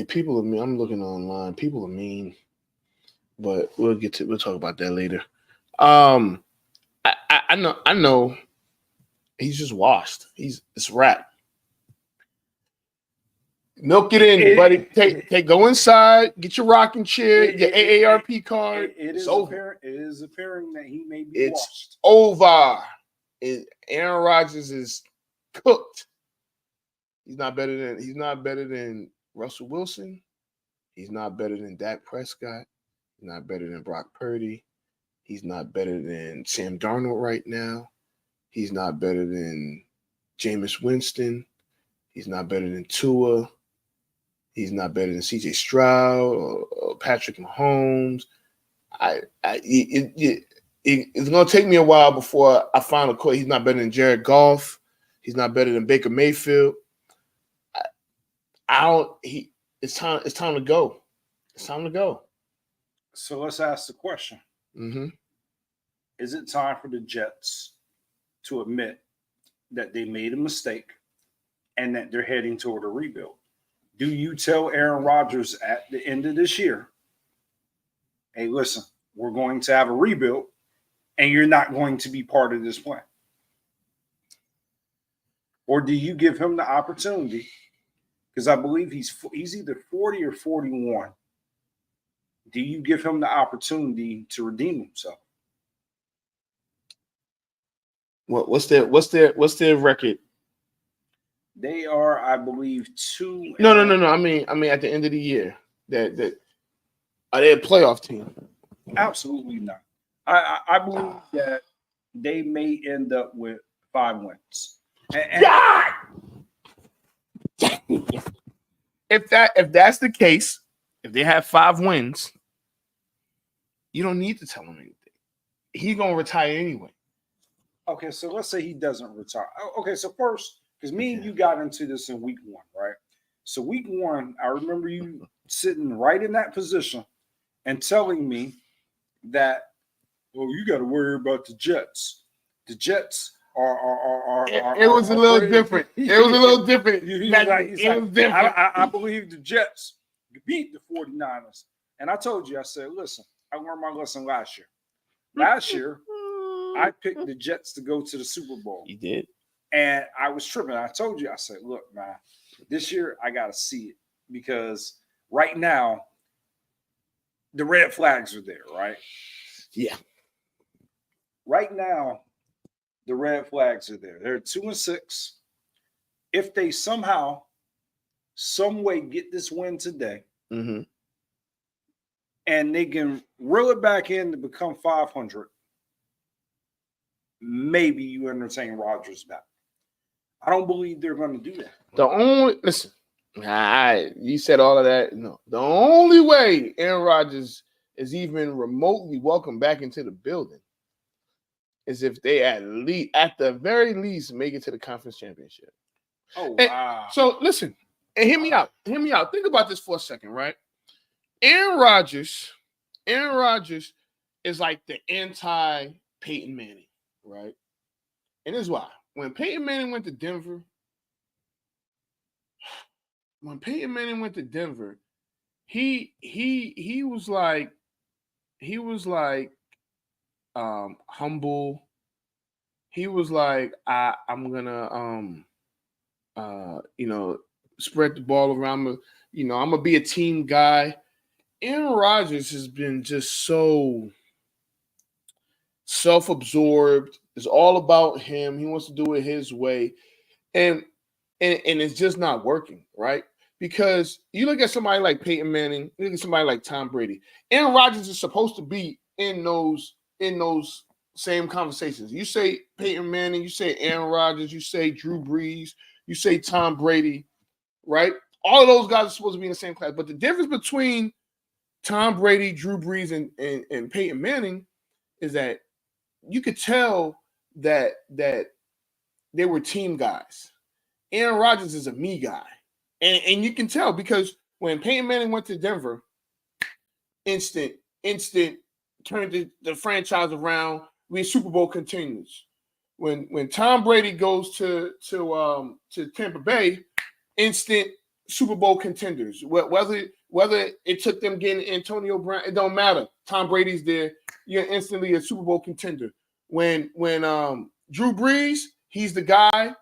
people are mean. I'm looking online. People are mean, but we'll talk about that later. I know. He's just washed. It's wrapped. Milk it in, buddy. Go inside, get your rocking chair, your AARP card. It is appearing that he may be washed. Over. Aaron Rodgers is cooked. He's not better than Russell Wilson. He's not better than Dak Prescott. He's not better than Brock Purdy. He's not better than Sam Darnold right now. He's not better than Jameis Winston. He's not better than Tua. He's not better than C.J. Stroud or Patrick Mahomes. It's going to take me a while before I find a quote. He's not better than Jared Goff. He's not better than Baker Mayfield. It's time to go. It's time to go. So let's ask the question. Is it time for the Jets to admit that they made a mistake and that they're heading toward a rebuild? Do you tell Aaron Rodgers at the end of this year, hey, listen, we're going to have a rebuild and you're not going to be part of this plan? Or do you give him the opportunity? Because I believe he's either 40 or 41. Do you give him the opportunity to redeem himself? What's their record? They are, I believe, 2. No. I mean, at the end of the year, that are they a playoff team? Absolutely not. I believe that they may end up with 5 wins. If that's the case, if they have 5 wins, you don't need to tell him anything. He's gonna retire anyway. Okay, so let's say he doesn't retire. Okay, so first, because me and you got into this in week 1, right? So week 1, I remember you sitting right in that position and telling me that oh, you got to worry about the Jets. The Jets it was a little different. It was a little different. He's It like, was different. I believe the Jets beat the 49ers. And I told you, I said, listen, I learned my lesson last year. Last year, I picked the Jets to go to the Super Bowl. You did. And I was tripping. I told you, I said, look, man, this year I got to see it because right now, the red flags are there, right? Yeah. Right now, the red flags are there. They're 2-6. If they somehow, some way get this win today, Mm-hmm. and they can reel it back in to become 500, maybe you entertain Rodgers back. I don't believe they're going to do that. You said all of that. No, the only way Aaron Rodgers is even remotely welcome back into the building is if they at the very least make it to the conference championship. Oh, And wow. so listen, and hear me out. Hear me out. Think about this for a second, right? Aaron Rodgers is like the anti-Peyton Manning, right? And this is why. When Peyton Manning went to Denver, he was like humble. He was like, I'm gonna spread the ball around. I'm gonna be a team guy. Aaron Rodgers has been just so self-absorbed. It's all about him. He wants to do it his way. And it's just not working, right? Because you look at somebody like Peyton Manning, you look at somebody like Tom Brady. Aaron Rodgers is supposed to be in those same conversations. You say Peyton Manning, you say Aaron Rodgers, you say Drew Brees, you say Tom Brady, right? All of those guys are supposed to be in the same class. But the difference between Tom Brady, Drew Brees, and Peyton Manning is that you could tell that they were team guys. Aaron Rodgers is a me guy. And you can tell because when Peyton Manning went to Denver, instant turned the franchise around. We Super Bowl contenders. When Tom Brady goes to Tampa Bay, instant Super Bowl contenders. Whether it took them getting Antonio Brown, it don't matter. Tom Brady's there. You're instantly a Super Bowl contender. When Drew Brees, he's the guy.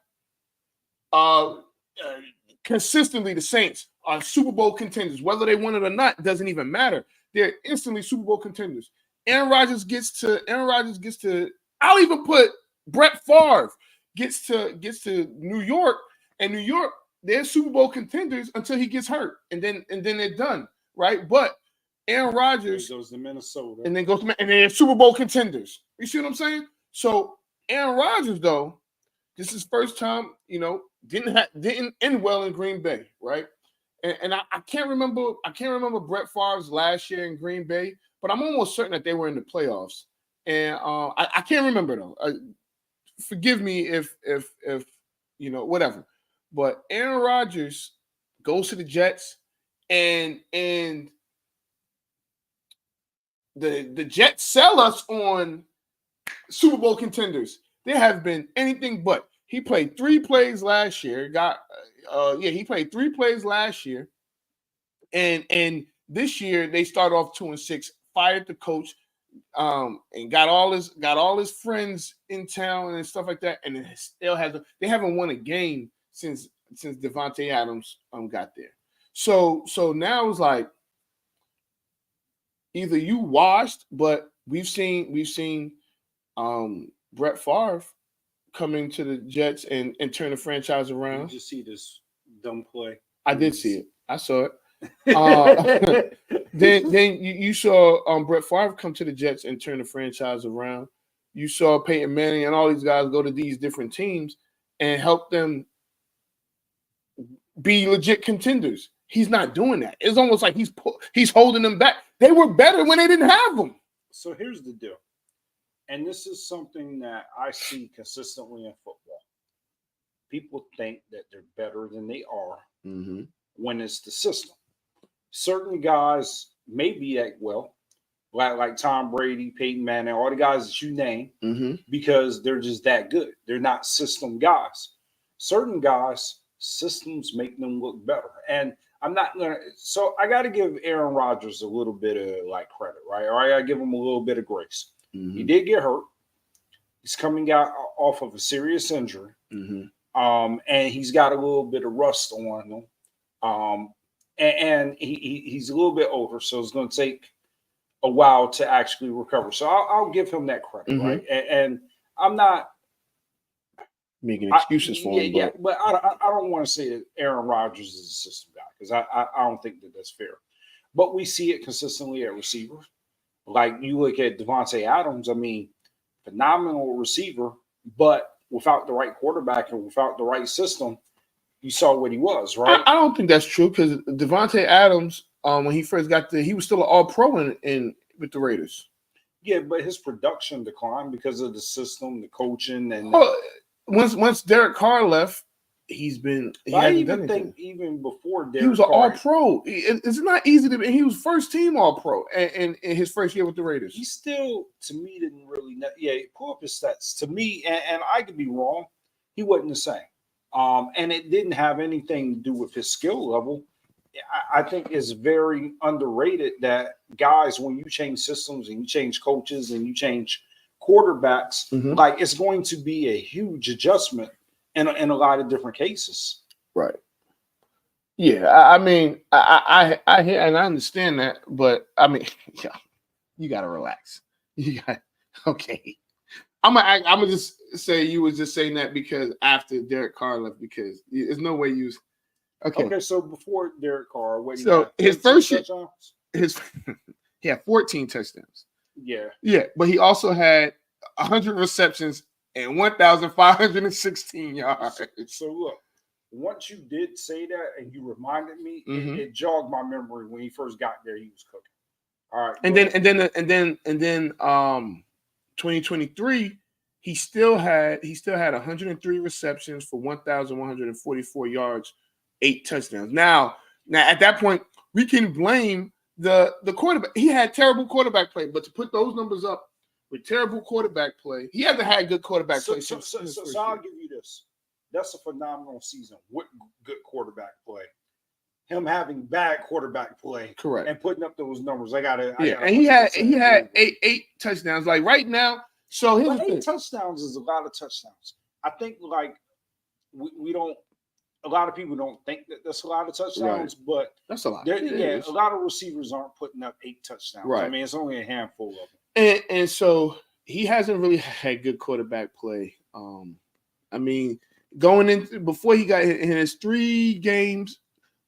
Consistently, the Saints are Super Bowl contenders. Whether they win it or not doesn't even matter. They're instantly Super Bowl contenders. Aaron Rodgers gets to. I'll even put Brett Favre gets to New York, and New York, they're Super Bowl contenders until he gets hurt, and then they're done, right? But Aaron Rodgers goes to Minnesota, and then they're Super Bowl contenders. You see what I'm saying? So Aaron Rodgers, though, this is his first time, didn't end well in Green Bay, right? And I can't remember Brett Favre's last year in Green Bay, but I'm almost certain that they were in the playoffs. And I can't remember though. Forgive me if whatever. But Aaron Rodgers goes to the Jets, and the Jets sell us on Super Bowl contenders. They have been anything but. He played 3 plays last year. He played 3 plays last year, and this year they start off 2-6. Fired the coach, and got all his friends in town and stuff like that. And it still they haven't won a game since Devontae Adams got there. So now it's like either you washed, but we've seen Brett Favre coming to the Jets and turn the franchise around. Did you see this dumb play? I did see it. I saw it. Then you saw Brett Favre come to the Jets and turn the franchise around. You saw Peyton Manning and all these guys go to these different teams and help them be legit contenders. He's not doing that. It's almost like he's holding them back. They were better when they didn't have them. So here's the deal. And this is something that I see consistently in football. People think that they're better than they are when it's the system. Certain guys may be that well, like Tom Brady, Peyton Manning, all the guys that you name, Mm-hmm. because they're just that good. They're not system guys. Certain guys, systems make them look better. And I'm not gonna. So I got to give Aaron Rodgers a little bit of like credit, right? Or I got to give him a little bit of grace. Mm-hmm. He did get hurt. He's coming out off of a serious injury. Mm-hmm. And he's got a little bit of rust on him. And he's a little bit older, so it's going to take a while to actually recover. So I'll give him that credit, Mm-hmm. right? And I'm not making excuses for him. Yeah, but I don't want to say that Aaron Rodgers is a system guy because I don't think that that's fair. But we see it consistently at receiver. Like you look at Devontae Adams, I mean, phenomenal receiver, but without the right quarterback and without the right system, you saw what he was, right? I don't think that's true because Devontae Adams, when he first got there, he was still an All-Pro in with the Raiders. Yeah, but his production declined because of the system, the coaching, and once Derek Carr left, I even think even before Derek he was an Carr, All-Pro. It's not easy to be. He was first team All-Pro in his first year with the Raiders. He still, to me, didn't really. Pull up his stats. To me, and I could be wrong, he wasn't the same. And it didn't have anything to do with his skill level. I think it's very underrated that guys, when you change systems and you change coaches and you change quarterbacks, Mm-hmm. like it's going to be a huge adjustment in a lot of different cases. Right. Yeah, I mean, I hear and I understand that, but I mean, yeah, you gotta relax. You got okay. I'm gonna just say you was just saying that because after Derek Carr left, because there's no way you. Okay, so before Derek Carr, his first year, he had 14 touchdowns. Yeah, but he also had 100 receptions and 1,516 yards. So look, once you did say that and you reminded me, Mm-hmm. it jogged my memory when he first got there. He was cooking. All right, and then 2023, he still had 103 receptions for 1,144 yards, 8 touchdowns. Now at that point, we can blame the quarterback. He had terrible quarterback play, but to put those numbers up with terrible quarterback play, he hasn't had good quarterback play. So I'll give you this. That's a phenomenal season with good quarterback play. Him having bad quarterback play, correct, and putting up those numbers. And he had eight touchdowns. Like right now, so here's 8 touchdowns is a lot of touchdowns. I think like we don't. A lot of people don't think that that's a lot of touchdowns, but that's a lot. A lot of receivers aren't putting up 8 touchdowns. Right. I mean, it's only a handful of them. And so he hasn't really had good quarterback play. I mean, going into before he got in his 3 games.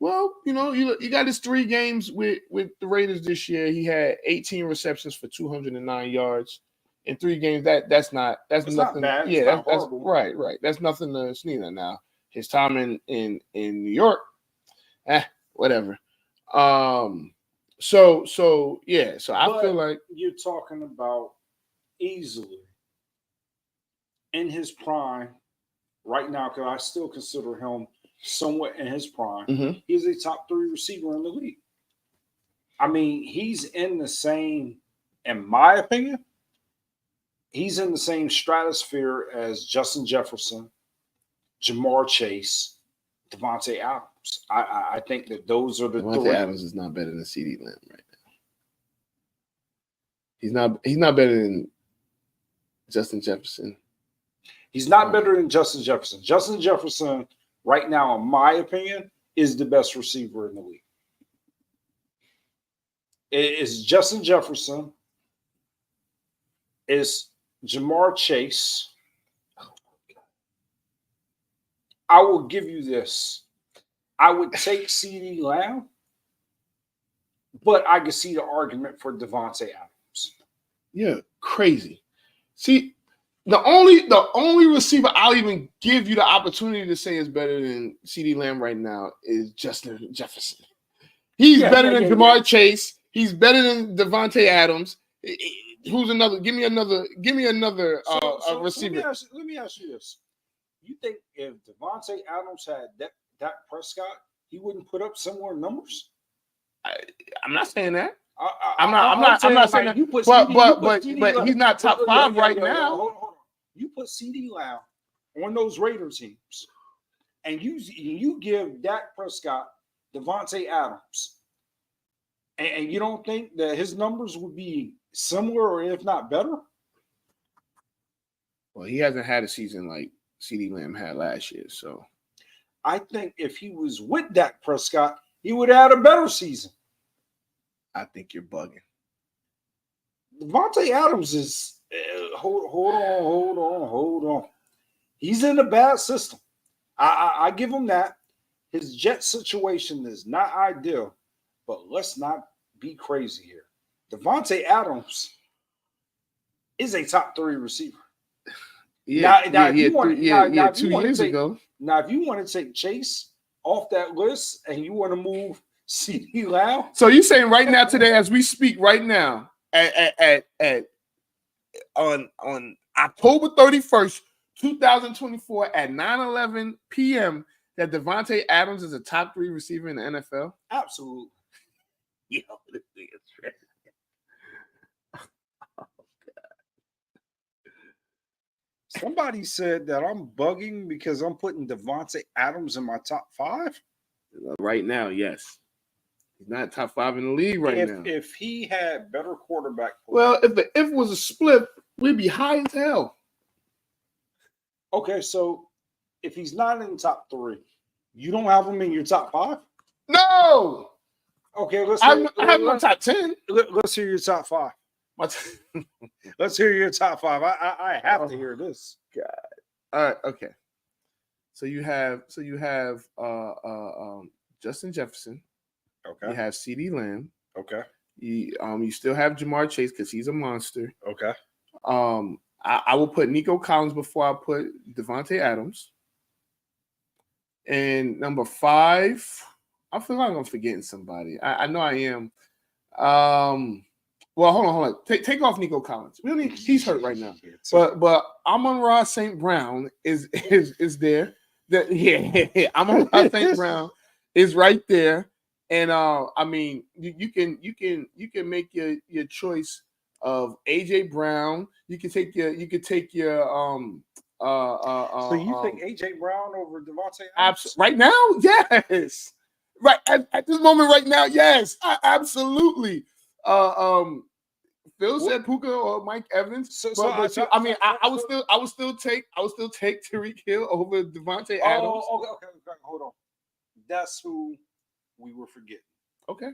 Well, you got his 3 games with the Raiders this year. He had 18 receptions for 209 yards in 3 games. That's nothing. Not bad. Yeah, that's right. That's nothing to sneeze at now. His time in New York, whatever. So I feel like you're talking about easily in his prime right now, because I still consider him somewhat in his prime. Mm-hmm. He's a top 3 receiver in the league. I mean, he's in the same, in my opinion, he's in the same stratosphere as Justin Jefferson, Jamar Chase, Devontae Adams. I think that those are the Devontae 3. Adams is not better than CeeDee Lamb right now. He's not better than Justin Jefferson. He's not better than Justin Jefferson. Justin Jefferson, right now, in my opinion, is the best receiver in the league. It is Justin Jefferson. It's Jamar Chase. I will give you this. I would take CeeDee Lamb, but I could see the argument for Devontae Adams. Yeah, crazy. See, the only receiver I'll even give you the opportunity to say is better than CeeDee Lamb right now is Justin Jefferson. He's better than Jamar Chase. He's better than Devontae Adams. Who's another? Give me another receiver. Let me ask you this. You think if Devontae Adams had Dak Prescott, he wouldn't put up similar numbers? I'm not saying that. I'm not saying that. You put But CD he's not top five right now. Hold on. You put CD Lamb on those Raider teams, and you give Dak Prescott Devontae Adams, and you don't think that his numbers would be similar or if not better? Well, he hasn't had a season like CD Lamb had last year, so I think if he was with Dak Prescott, he would have had a better season. I think you're bugging. Devontae Adams is hold on. He's in a bad system. I give him that. His jet situation is not ideal, but let's not be crazy here. Devontae Adams is a top 3 receiver. Yeah, Now, 2 years ago. Now, if you want to take Chase off that list and you want to move CD Lamb, So you're saying right now, today, as we speak, right now, on October 31st, 2024, at 9:11 p.m., that Devontae Adams is a top 3 receiver in the NFL? absolutely. Yo, this nigga's trash. Somebody said that I'm bugging because I'm putting Devontae Adams in my top 5. Right now, yes. He's not top 5 in the league now. If he had better quarterback play. Well, if it was a split, we'd be high as hell. Okay, so if he's not in the top 3, you don't have him in your top 5? No! Okay, let's I have him on top 10. Let's hear your top 5. Let's hear your top 5. I have to hear this. God. All right, okay. So you have Justin Jefferson. Okay. You have CD Lamb. Okay. You still have Jamar Chase because he's a monster. Okay. I will put Nico Collins before I put Devontae Adams. And number 5, I feel like I'm forgetting somebody. I know I am. Well, hold on. Take off Nico Collins. Really, he's hurt right now. But Amon-Ra St. Brown is there. Amon-Ra St. Brown is right there. And I mean, you can make your choice of AJ Brown. You could take your So you think AJ Brown over Devontae Adams? Right now, yes. Right at this moment, right now, yes, absolutely. Phil said Puka or Mike Evans. I would still take Tyreek Hill over Devontae Adams. Okay, hold on. That's who we were forgetting. Okay.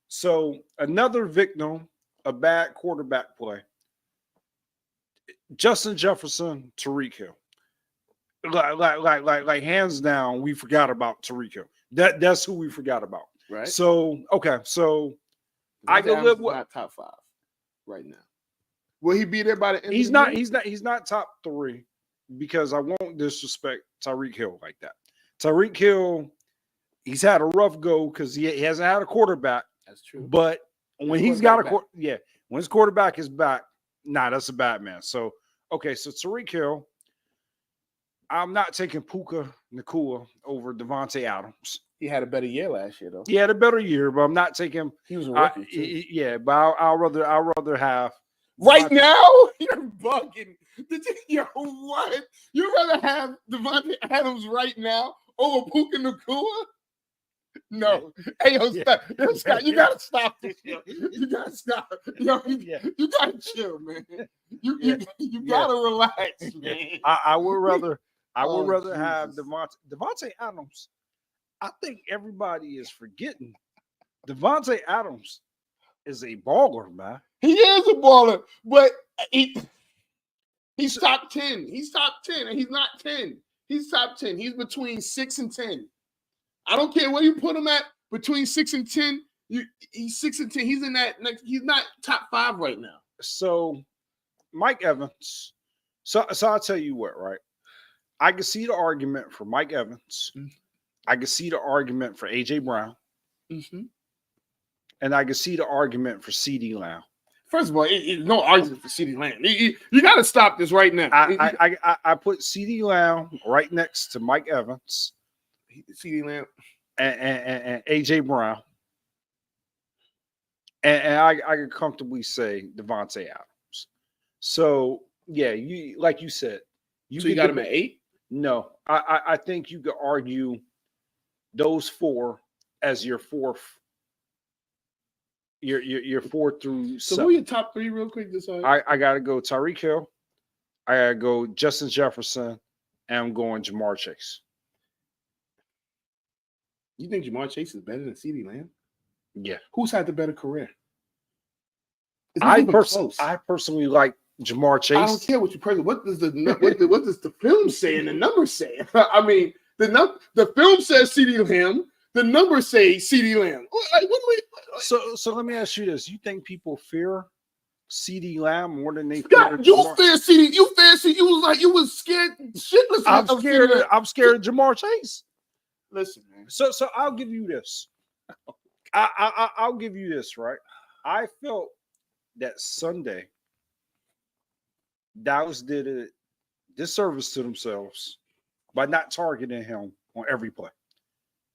So another victim of bad quarterback play. Justin Jefferson, Tyreek Hill. Like hands down, we forgot about Tyreek Hill. That's who we forgot about. Right. So okay, so I go live with not top 5 right now. Will he be there by the end? He's not top 3 because I won't disrespect Tyreek Hill like that. Tyreek Hill, he's had a rough go because he hasn't had a quarterback. That's true. But when he's got when his quarterback is back, that's a bad man. So okay, so Tyreek Hill, I'm not taking Puka Nacua over Devontae Adams. He had a better year last year, though. He had a better year, but I'm not taking. He was a rookie too. Yeah, but I'll rather have. Right now, you're bugging. Yo, what? You'd rather have Devontae Adams right now over Puka Nacua? No. Hey, Scott, you gotta stop this. You gotta stop. Yo, you gotta chill, man. You gotta relax, man. I would rather have Devontae Adams. I think everybody is forgetting Devontae Adams is a baller, man. He is a baller, but he's top 10. He's top 10, and he's not 10. He's top 10. He's between 6 and 10. I don't care where you put him at, between 6 and 10. He's 6 and 10. He's in that next. He's not top 5 right now. So, Mike Evans. So I'll tell you what, right? I can see the argument for Mike Evans. Mm-hmm. I can see the argument for AJ Brown. Mm-hmm. And I can see the argument for CD Lamb. First of all, no argument for CD Lamb. You got to stop this right now. I put CD Lamb right next to Mike Evans, CD Lamb, and AJ Brown. and I could comfortably say Devontae Adams. So yeah, you like you said, So you got him at 8? No, I think you could argue those 4 as your fourth. Your 4 through 7. So who are your top 3 real quick? I gotta go Tyreek Hill. I gotta go Justin Jefferson, and I'm going Jamar Chase. You think Jamar Chase is better than CeeDee Lamb? Yeah. Who's had the better career? It's not I even close. personally like Jamar Chase. I don't care what you personally. What does what does the film say and the numbers say? I mean, the film says CeeDee Lamb. The numbers say CeeDee Lamb. Like, what do we? So let me ask you this: you think people fear CeeDee Lamb more than they God, fear you Jamar? fear CeeDee? You fear CeeDee? You was scared shitless. I'm scared of Jamar Chase. Listen, man. So I'll give you this. I'll give you this, right? I felt that Sunday Dallas did a disservice to themselves by not targeting him on every play.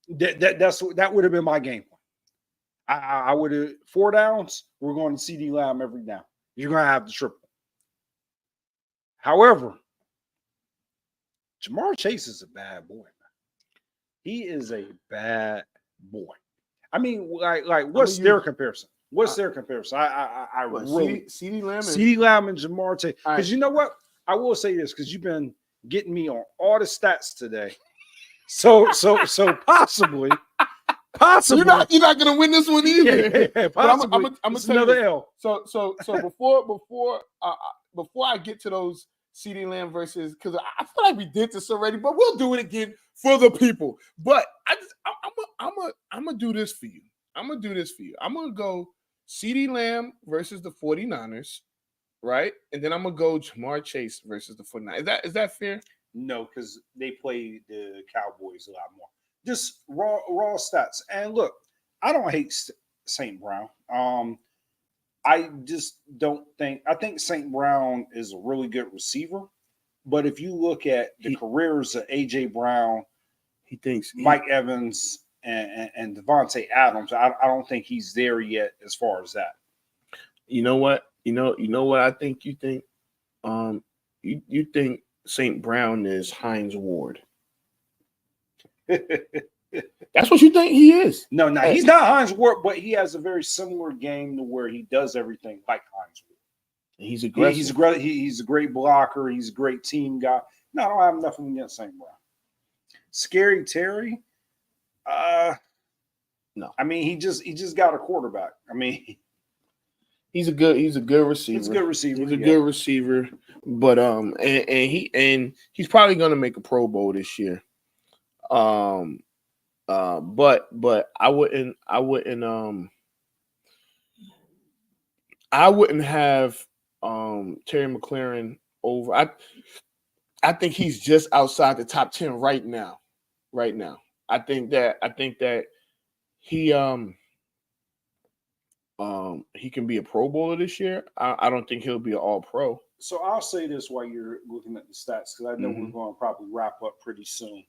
That would have been my game plan. I would have 4 downs. We're going to CeeDee Lamb every down. You're going to have the triple. However, Jamar Chase is a bad boy. He is a bad boy. I mean, like what's their comparison? What's their comparison? I really CeeDee Lamb and Jamar Chase. Because right. you know what? I will say this because you've been getting me on all the stats today. So possibly you're not gonna win this one either. Yeah, possibly. I'm gonna tell another you L. So before I get to those CeeDee Lamb versus, because I feel like we did this already, but we'll do it again for the people. But I'm gonna do this for you. I'm gonna go CeeDee Lamb versus the 49ers, right? And then I'm gonna go Jamar Chase versus the 49ers. Is that fair? No, because they play the Cowboys a lot more. Just raw stats. And look, I don't hate St. Brown. I just don't think. I think St. Brown is a really good receiver. But if you look at the careers of A.J. Brown, Mike Evans, and Devontae Adams, I don't think he's there yet as far as that. You know what? You know what I think you think? You think St. Brown is Hines Ward. That's what you think he is. No, he's not Hines Ward, but he has a very similar game to where he does everything like Hines Ward. He's aggressive. He's a great blocker. He's a great team guy. No, I don't have nothing against St. Brown. Scary Terry. No. I mean, he just got a quarterback. I mean, he's a good receiver. He's a good receiver. He's a good receiver. But and he's probably gonna make a Pro Bowl this year. But I wouldn't have Terry McLaurin over. I think he's just outside the top 10 right now. I think that he can be a Pro Bowler this year. I don't think he'll be an All Pro. So I'll say this while you're looking at the stats, because I know we're going to probably wrap up pretty soon.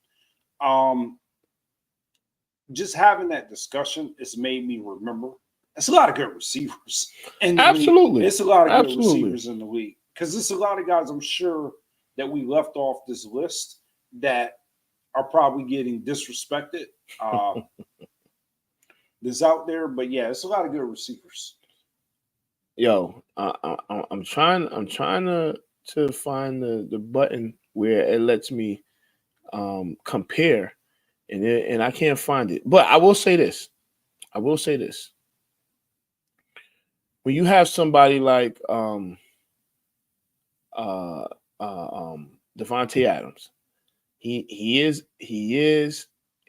Just having that discussion has made me remember it's a lot of good receivers. And absolutely, it's a lot of good receivers in the league, because it's a lot of guys I'm sure that we left off this list that are probably getting disrespected. That's out there, but yeah, it's a lot of good receivers. Yo, I'm trying to find the button where it lets me compare, and I can't find it. But I will say this. When you have somebody like Devontae Adams, he is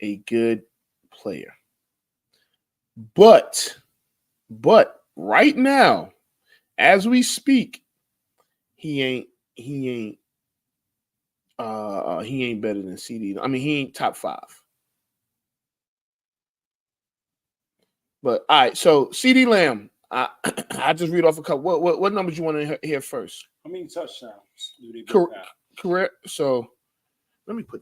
a good player. But right now, as we speak, he ain't better than CeeDee. I mean, he ain't top 5. But all right, so CeeDee Lamb, I just read off a couple. What numbers you want to hear first? How many touchdowns do they Correct. So let me put.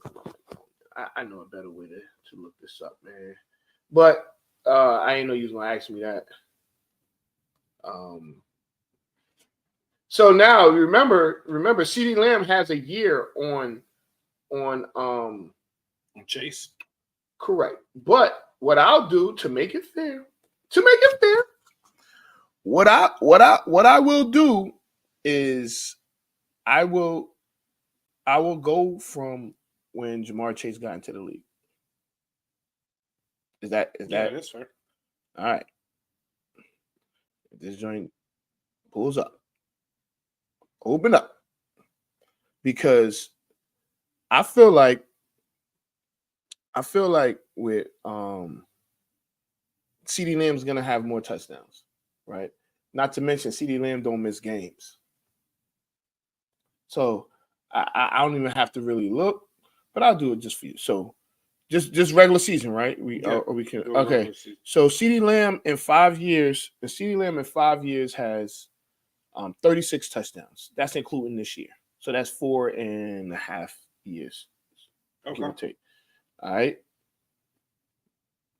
I know a better way to look this up, man. But I didn't know you was gonna ask me that. So now remember, CeeDee Lamb has a year on Chase. correct. But what I'll do to make it fair, what I will do is I will go from when Jamar Chase got into the league. Is that That's fair. all right? If this joint pulls up, open up, because I feel like with CeeDee Lamb's gonna have more touchdowns, right? Not to mention CeeDee Lamb don't miss games, so I don't even have to really look, but I'll do it just for you. So just regular season, right? We can okay. So CeeDee Lamb in 5 years, has 36 touchdowns. That's including this year. So that's 4.5 years. Give or take. All right.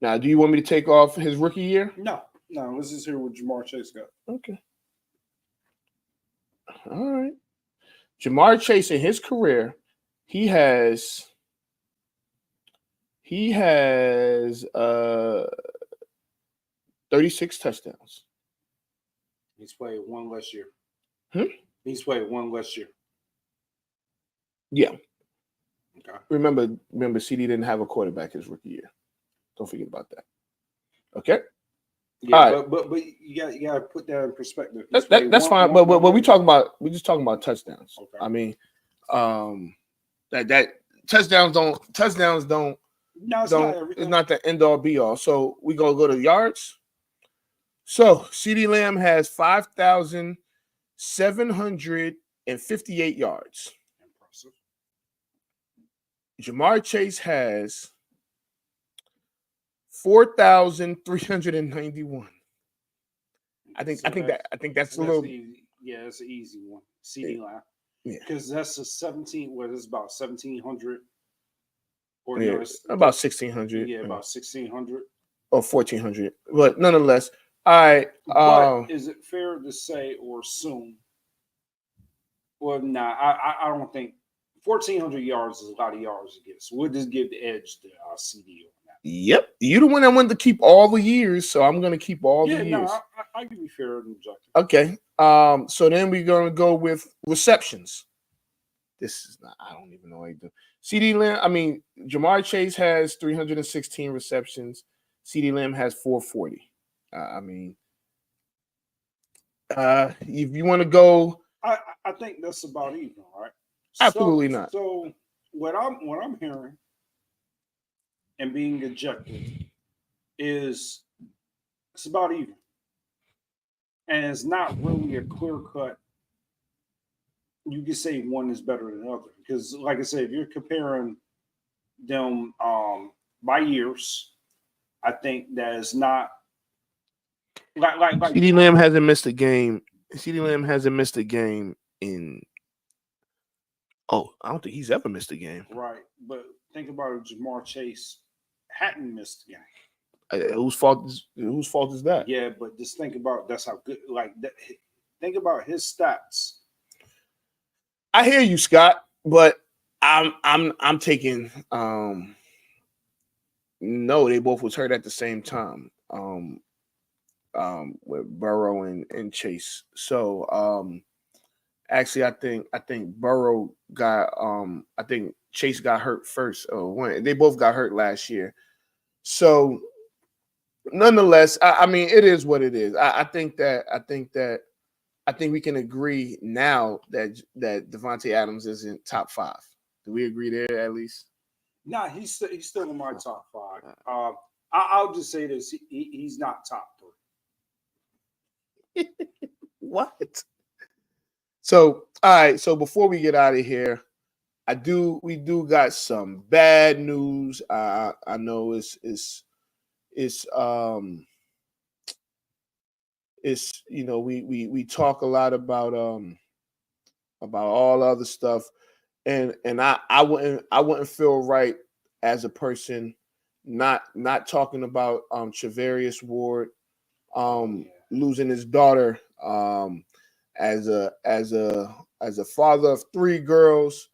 Now, do you want me to take off his rookie year? No. Let's just hear what Jamar Chase got. Okay. All right. Jamar Chase in his career, he has 36 touchdowns. He's played one less year. Hmm? He's played one less year. Yeah. Okay. Remember, CD didn't have a quarterback his rookie year. Don't forget about that. Okay. Yeah, all right. but you got to put that in perspective. That's fine. But we talking about just talking about touchdowns. Okay. I mean, that touchdowns don't. No, it's don't. not everything. It's not the end all be all. So we gonna go to yards. So CeeDee Lamb has 5,758 yards. Impressive. Jamar Chase has 4,391. I think that's a little. Easy. Yeah, it's an easy one. CeeDee Lamb. Yeah. Because that's a 17. What is about 1,700? Or Yeah, no, about 1,600. Yeah, about 1,600 or 1,400. But nonetheless, all right. But is it fair to say or assume? Well, nah, I don't think 1,400 yards is a lot of yards to get. So we'll just give the edge to CD on that. Yep, you're the one that wanted to keep all the years, so I'm going to keep all the years. No, I can be fair and objective. Okay. So then we're going to go with receptions. This is not. I don't even know what I do. CeeDee Lamb. I mean, Jamar Chase has 316 receptions. CeeDee Lamb has 440. If you want to go, I think that's about even, right? Absolutely not. So what I'm hearing and being objective is it's about even, and it's not really a clear cut. You can say one is better than the other because, like I said, if you're comparing them by years, I think that is not like CeeDee Lamb hasn't missed a game. CeeDee Lamb hasn't missed a game in. Oh, I don't think he's ever missed a game. Right, but think about it. Jamar Chase hadn't missed a game. Whose fault is that? Yeah, but just think about that's how good. Like, think about his stats. I hear you, Scott, but I'm taking. No, they both was hurt at the same time. With Burrow and Chase. So actually I think Burrow got I think Chase got hurt first. They both got hurt last year. So nonetheless, I mean it is what it is. I think we can agree now that Davante Adams isn't top 5. Do we agree there at least? Nah, he's still in my top 5. I'll just say this: he's not top 3. What? So, all right. So before we get out of here, we do got some bad news. I know it's we talk a lot about all other stuff, and I wouldn't feel right as a person not talking about Charvarius Ward losing his daughter As a father of 3 girls,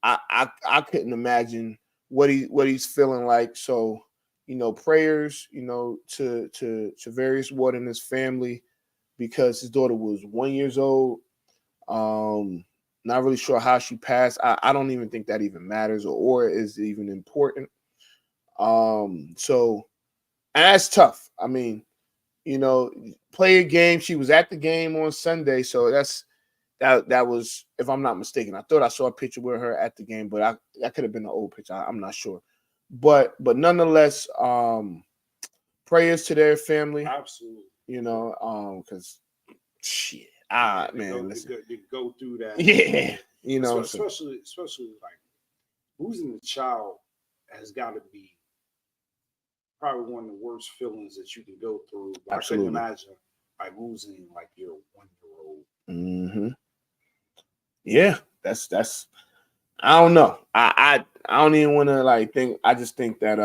I couldn't imagine what he's feeling like. So, prayers, to Various Ward and his family, because his daughter was 1 year old. Not really sure how she passed. I don't even think that even matters or is even important. So, and that's tough. I mean, play a game. She was at the game on Sunday, so that was, if I'm not mistaken. I thought I saw a picture with her at the game, but that could have been an old picture. I'm not sure. But nonetheless, prayers to their family. Absolutely. Because shit, listen. To go through that. Yeah, especially like losing a child has got to be probably one of the worst feelings that you can go through. Absolutely. I couldn't imagine like losing like your 1 year old. Mm-hmm. Yeah, that's. I don't know. I don't even want to think. I just think that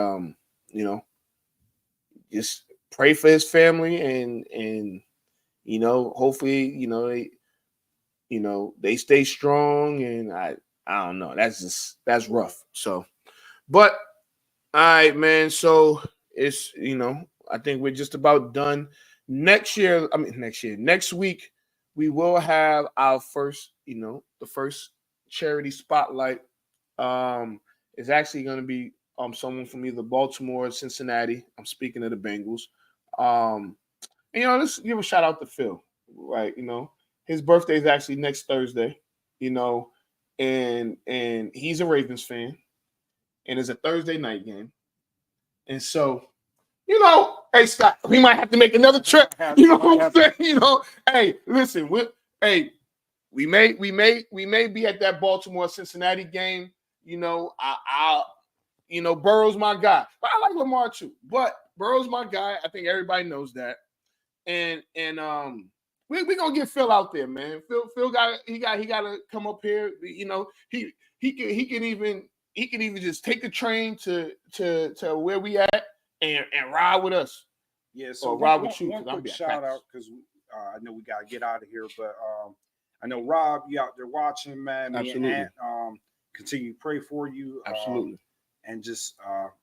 just pray for his family and hopefully they stay strong, and I don't know. That's rough. So, but all right, man. So it's I think we're just about done. Next week we will have our first, the first charity spotlight. It's actually going to be someone from either Baltimore or Cincinnati. I'm speaking of the Bengals. Let's give a shout out to Phil, right? His birthday is actually next Thursday, and he's a Ravens fan, and it's a Thursday night game. And so, hey, Scott, we might have to make another trip. You know what I'm saying? Hey, listen, we may be at that Baltimore Cincinnati game. Burrow's my guy, but I like Lamar too. But Burrow's my guy. I think everybody knows that. And we're gonna get Phil out there, man. Phil got to come up here. He can even just take the train to where we at and ride with us. Yeah, so ride with you. One quick shout out, because I know we gotta get out of here, but I know Rob, you out there watching, man. Absolutely. Me and Aunt, continue to pray for you. Absolutely. And just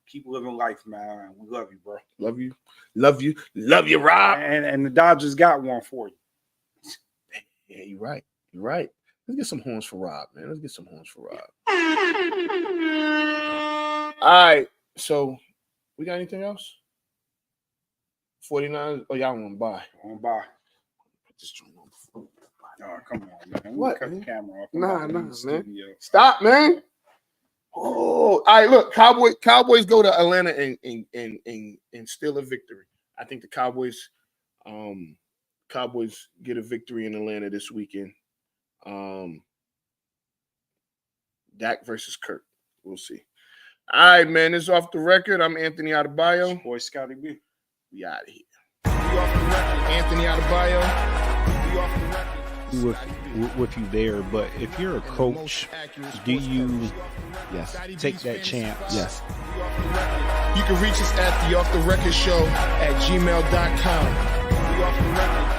keep living life, man. We love you, bro. Love you, Rob. And the Dodgers got one for you. Yeah, you're right. Let's get some horns for Rob, man. All right. So, we got anything else? 49. Oh, y'all want to buy? Just oh, come on, man. What? Cut the camera off. Nah, man. Stop, man. Oh, all right. Look, Cowboys go to Atlanta and steal a victory. I think the Cowboys get a victory in Atlanta this weekend. Dak versus Kirk. We'll see. All right, man. This is Off the Record. I'm Anthony Adebayo. Boy, Scotty B. We out of here. Anthony Adebayo. With you there, but if you're a coach, do you take that chance? Yes. You can reach us at the Off the Record Show at gmail.com.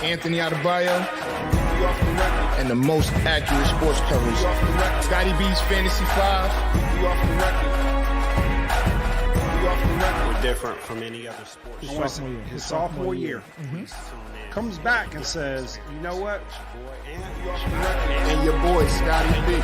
Anthony Adebayo, and the most accurate sports coverage. Scotty B's Fantasy 5. We're different from any other sport. His sophomore year. Comes back and says, you know what? And your boy, Scotty B.